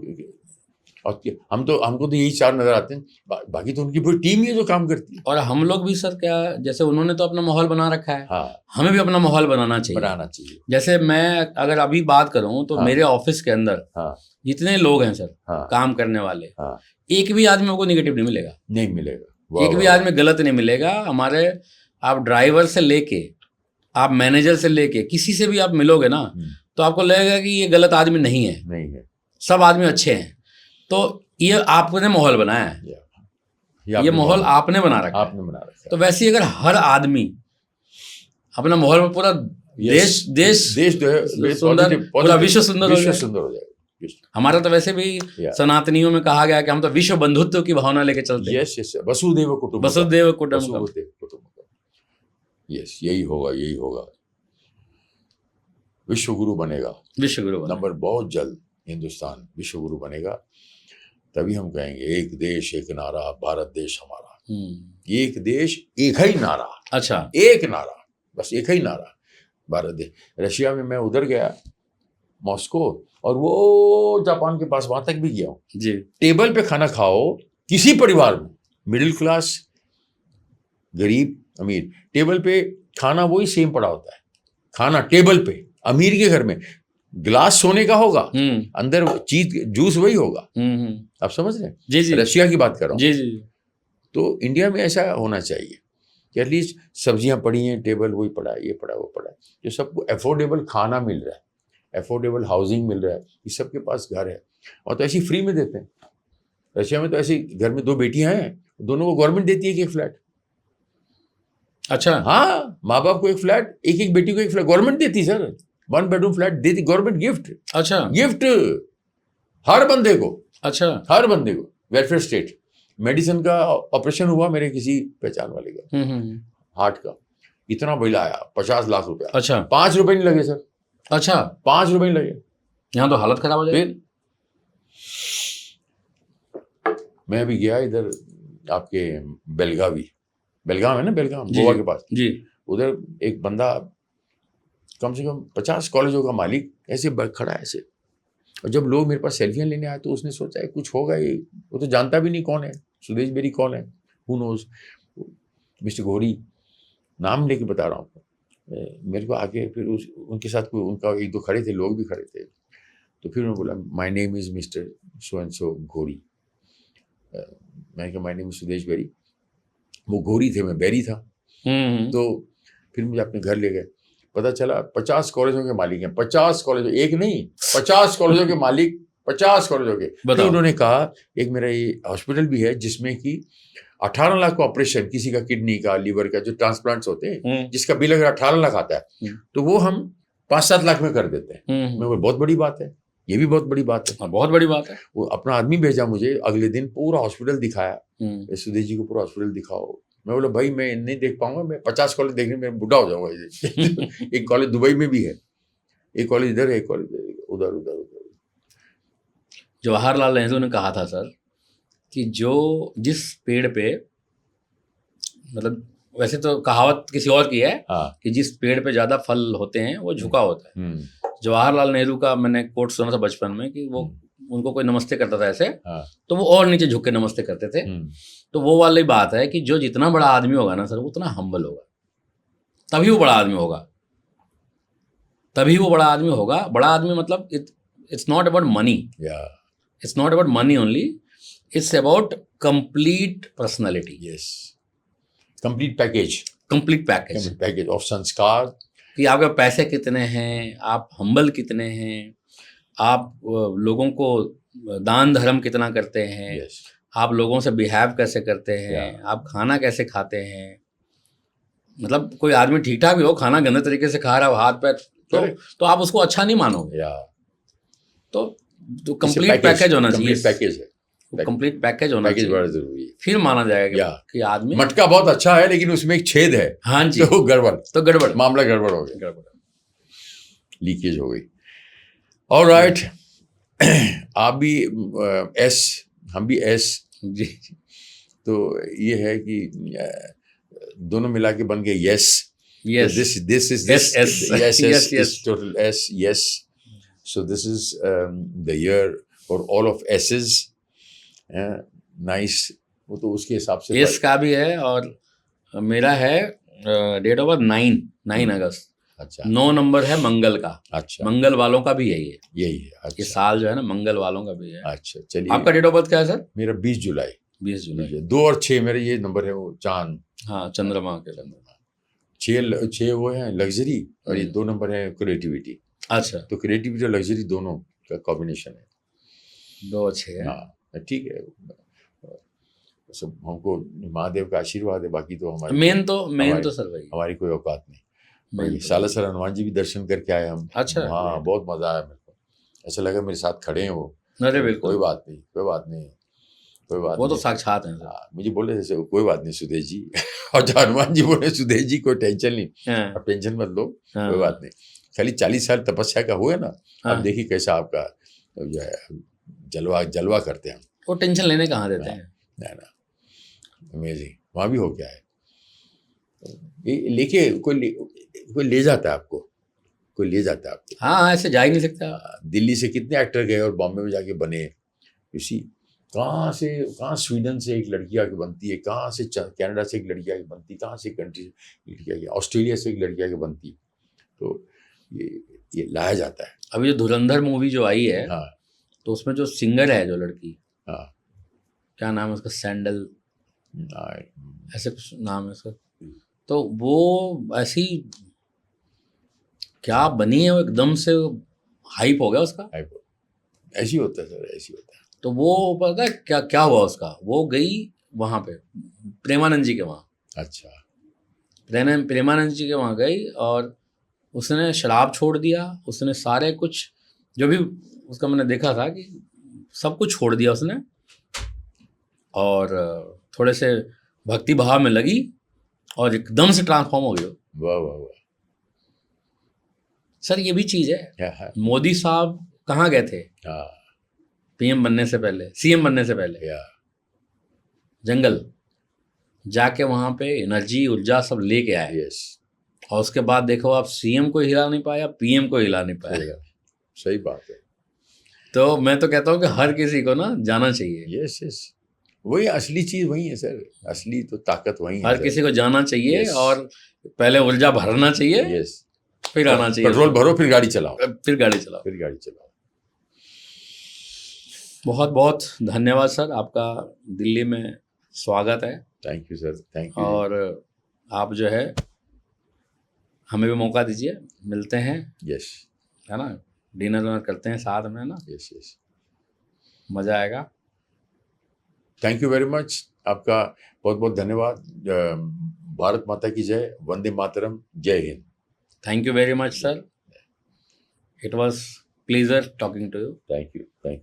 और हमको तो यही 4 नजर आते हैं, बाकी तो उनकी पूरी टीम ही है जो काम करती है। और हम लोग भी सर क्या, जैसे उन्होंने तो अपना माहौल बना रखा है, हाँ, हमें भी अपना माहौल बनाना चाहिए। जैसे मैं अगर अभी बात करूं तो हाँ, मेरे ऑफिस के अंदर हाँ, जितने लोग हैं सर, हाँ, काम करने वाले, हाँ, एक भी आदमी को नेगेटिव नहीं मिलेगा, नहीं मिलेगा, एक भी आदमी गलत नहीं मिलेगा हमारे। आप ड्राइवर से लेके, आप मैनेजर से लेके, किसी से भी आप मिलोगे ना तो आपको लगेगा कि ये गलत आदमी नहीं है, सब आदमी अच्छे हैं। तो ये आपने माहौल बनाया है, ये माहौल आपने बना रखा है। तो वैसे ही अगर हर आदमी अपना माहौल में पूरा देश जो है सुंदर, पूरा विश्व सुंदर हो जाएगा। हमारा तो वैसे भी सनातनियों में कहा गया कि हम तो विश्व बंधुत्व की भावना लेके चलते हैं। यस, वसुदेव कुटुंबकम, वसुदेव कुटुंबकम, यस, यही होगा। विश्व गुरु बनेगा, नंबर बहुत जल्द हिंदुस्तान विश्व गुरु बनेगा, तभी हम कहेंगे एक देश एक नारा, भारत देश हमारा। एक देश एक ही नारा, अच्छा, एक नारा, बस एक ही नारा, भारत देश। रशिया में मैं उधर गया, मॉस्को, और वो जापान के पास, वहां तक भी गया हूँ जी। टेबल पे खाना खाओ किसी परिवार में, मिडिल क्लास, गरीब, अमीर टेबल पे खाना वही सेम पड़ा होता है, खाना टेबल पे अमीर के घर में गिलास सोने का होगा, अंदर चीज जूस वही होगा। आप समझ रहे हैं? जी जी रशिया की बात कर रहा हूँ। जी जी। तो इंडिया में ऐसा होना चाहिए कि एटलीस्ट सब्जियां पड़ी हैं, टेबल वही पड़ा है, ये पड़ा है, वो पड़ा है, जो सबको अफोर्डेबल खाना मिल रहा है, अफोर्डेबल हाउसिंग मिल रहा है, ये सबके पास घर है और तो ऐसी फ्री में देते हैं। रशिया में तो ऐसे घर में 2 बेटियां हैं, दोनों को गवर्नमेंट देती है कि एक फ्लैट। अच्छा हाँ, माँ बाप को एक फ्लैट, एक एक बेटी को एक फ्लैट गवर्नमेंट देती है सर। 1 बेडरूम फ्लैट देती गवर्नमेंट, गिफ्ट। अच्छा गिफ्ट हर बंदे को, अच्छा हर बंदे को, वेलफेयर स्टेट। मेडिसिन का ऑपरेशन हुआ मेरे किसी पहचान वाले का, हार्ट का, इतना बिल आया 50 लाख रुपया। अच्छा 5 रुपए नहीं लगे सर, अच्छा 5 रुपए नहीं लगे। यहाँ तो हालत खराब हो जाएगी। फिर मैं अभी गया इधर आपके बेलगाम है ना, बेलगाम जी, गोवा के पास, जी उधर एक बंदा कम से कम 50 कॉलेजों का मालिक ऐसे खड़ा है ऐसे, और जब लोग मेरे पास सेल्फियां लेने आए तो उसने सोचा है कुछ होगा ये, वो तो जानता भी नहीं कौन है, सुदेश बेरी कौन है, हु नोज, मिस्टर घोरी, नाम लेके बता रहा हूँ। मेरे को आके फिर उनके साथ कोई उनका 1-2 खड़े थे, लोग भी खड़े थे, तो फिर उन्होंने बोला my name is mister so and so Ghori. मैंने कहा my name is Sudesh Beri. वो घोरी थे, मैं बेरी था। तो फिर मुझे अपने घर ले गए, पता चला 50 कॉलेजों के मालिक हैं, 50 कॉलेजों, एक नहीं 50 कॉलेजों के मालिक, 50 कॉलेजों के। फिर उन्होंने कहा एक मेरा ये हॉस्पिटल भी है जिसमें कि 18 लाख का ऑपरेशन, किसी का किडनी का, लीवर का, जो ट्रांसप्लांट्स होते हैं, जिसका बिल अगर 18 लाख आता है तो वो हम 5-7 लाख में कर देते हैं। मैं बोला बहुत बड़ी बात है, ये भी बहुत बड़ी बात है, बहुत बड़ी बात है। वो अपना आदमी भेजा मुझे, अगले दिन पूरा हॉस्पिटल दिखाया, सुदेश जी को पूरा हॉस्पिटल दिखाओ। मैं बोला भाई मैं नहीं देख पाऊंगा, मैं 50 कॉलेज देखने में बुढ़ा हो जाऊंगा। एक कॉलेज दुबई में भी है, एक कॉलेज इधर है, एक कॉलेज उधर उधर उधर। जवाहरलाल नेहरू ने कहा था सर कि जो जिस पेड़ पे, मतलब वैसे तो कहावत किसी और की है, हाँ, कि जिस पेड़ पे ज्यादा फल होते हैं वो झुका होता है। जवाहरलाल नेहरू का मैंने कोट सुना था बचपन में कि वो उनको कोई नमस्ते करता था ऐसे, हाँ, तो वो और नीचे झुक के नमस्ते करते थे। तो वो वाली बात है कि जो जितना बड़ा आदमी होगा ना सर, उतना हम्बल होगा, तभी वो बड़ा आदमी होगा, तभी वो बड़ा आदमी होगा। बड़ा आदमी मतलब it's not about money, it's not about money only, it's about complete personality. Yes, complete package, complete package, package of संस्कार, कि आपके पैसे कितने हैं, आप हम्बल कितने हैं, आप लोगों को दान धर्म कितना करते हैं, yes, आप लोगों से बिहेव कैसे करते हैं, आप खाना कैसे खाते हैं। मतलब कोई आदमी ठीक ठाक भी हो, खाना गंदे तरीके से खा रहा हो, हाथ पैर, तो आप उसको अच्छा नहीं मानोगे। तो कंप्लीट पैकेज होना चाहिए। पैकेज है, कंप्लीट पैकेज होना पैकेज चाहिए, बड़ा जरूरी है। फिर माना जाएगा कि आदमी। मटका बहुत अच्छा है लेकिन उसमें एक छेद है, हाँ जी, तो गड़बड़, मामला गड़बड़ हो गया, लीकेज हो गई। ऑलराइट, आप भी एस, हम भी एस जी, तो ये है कि दोनों मिला के बन गए yes. Yes. This is Yes, yes. yes, Yes, yes. is total S, yes. So this is the year for all of S's. Nice. वो तो उसके हिसाब से यस का भी है, और मेरा है डेट ऑफ बर्थ 9 अगस्त। अच्छा, 9 नंबर है मंगल का। अच्छा, मंगल वालों का भी यही है, यही है। अच्छा, ये साल जो है ना मंगल वालों का भी है। अच्छा, चलिए। आपका डेट ऑफ बर्थ क्या है सर? मेरा 20 जुलाई। 20 जुलाई। 2 और 6 मेरे ये नंबर है, वो चांद, हाँ, चंद्रमा के। 6 वो है लग्जरी, और ये 2 नंबर है क्रिएटिविटी। अच्छा, तो क्रिएटिविटी और लग्जरी दोनों का कॉम्बिनेशन है। 2 और 6 है। हाँ, ठीक है, सब हमको महादेव का आशीर्वाद है, बाकी तो हमारे मेन तो सर भाई हमारी कोई औकात नहीं। सालासर हनुमान जी भी दर्शन करके आए हम। अच्छा, हाँ, बहुत मजा आया मेरे को, ऐसा लगा मेरे साथ खड़े हैं वो। अरे बिल्कुल, कोई बात नहीं, कोई बात नहीं, कोई बात वो नहीं। तो साक्षात है। मुझे बोले जैसे कोई बात नहीं सुदेश जी, और हनुमान जी बोले सुदेश जी कोई टेंशन नहीं, अब टेंशन मत लो, कोई बात नहीं, खाली 40 साल तपस्या का हुआ ना, अब देखिए कैसा आपका जो है जलवा करते हैं। वो टेंशन लेने कहाँ देते हैं। ना, अमेजिंग। वहाँ भी हो क्या है, लेके कोई ले जाता है आपको, कोई ले जाता है आपको। हाँ, ऐसे जा ही नहीं सकता। दिल्ली से कितने एक्टर गए और बॉम्बे में जाके बने, इसी कहाँ स्वीडन से एक लड़की आके बनती है, कहाँ से कनाडा से एक लड़की आके बनती है, कहाँ से कंट्री से लड़की आके, ऑस्ट्रेलिया से एक लड़की आके बनती है। तो ये लाया जाता है। अभी जो धुरंधर मूवी जो आई है, हाँ तो उसमें जो सिंगर है जो लड़की, हाँ क्या नाम है उसका, सैंडल हाँ, ऐसे कुछ नाम है उसका, तो वो ऐसी क्या बनी है, वो एकदम से हाइप हो गया उसका। ऐसी होता है सर, ऐसी होता है। तो वो पता है क्या क्या हुआ उसका, वो गई वहाँ पे प्रेमानंद जी के वहाँ, अच्छा, प्रेमानंद जी के वहाँ गई और उसने शराब छोड़ दिया, उसने सारे कुछ जो भी उसका मैंने देखा था कि सब कुछ छोड़ दिया उसने, और थोड़े से भक्ति भाव में लगी और एकदम से ट्रांसफॉर्म हो गई। वाह वाह वाह। सर ये भी चीज़ है, हाँ मोदी साहब कहाँ गए थे हाँ, पीएम बनने से पहले, सीएम बनने से पहले? या जंगल जाके वहाँ पे एनर्जी ऊर्जा सब लेके आए, यस, और उसके बाद देखो आप सीएम को हिला नहीं पाया, पीएम को हिला नहीं पाया। सही बात है। तो मैं तो कहता हूँ कि हर किसी को ना जाना चाहिए, यस यस, वही असली चीज वही है सर, असली तो ताकत वही है हर सर। किसी को जाना चाहिए Yes. और पहले ऊर्जा भरना चाहिए, यस, फिर आना चाहिए, पेट्रोल भरो फिर गाड़ी चलाओ, फिर गाड़ी चलाओ। फिर गाड़ी चलाओ। बहुत बहुत धन्यवाद सर, आपका दिल्ली में स्वागत है, thank you sir, thank you. और आप जो है हमें भी मौका दीजिए, मिलते हैं, यस है ना, डिनर विनर करते हैं साथ में, है ना, यस यस, मज़ा आएगा। थैंक यू वेरी मच, आपका बहुत बहुत धन्यवाद। भारत माता की जय, वंदे मातरम, जय हिंद। Thank you very much sir, it was pleasure talking to you. Thank you, thank you.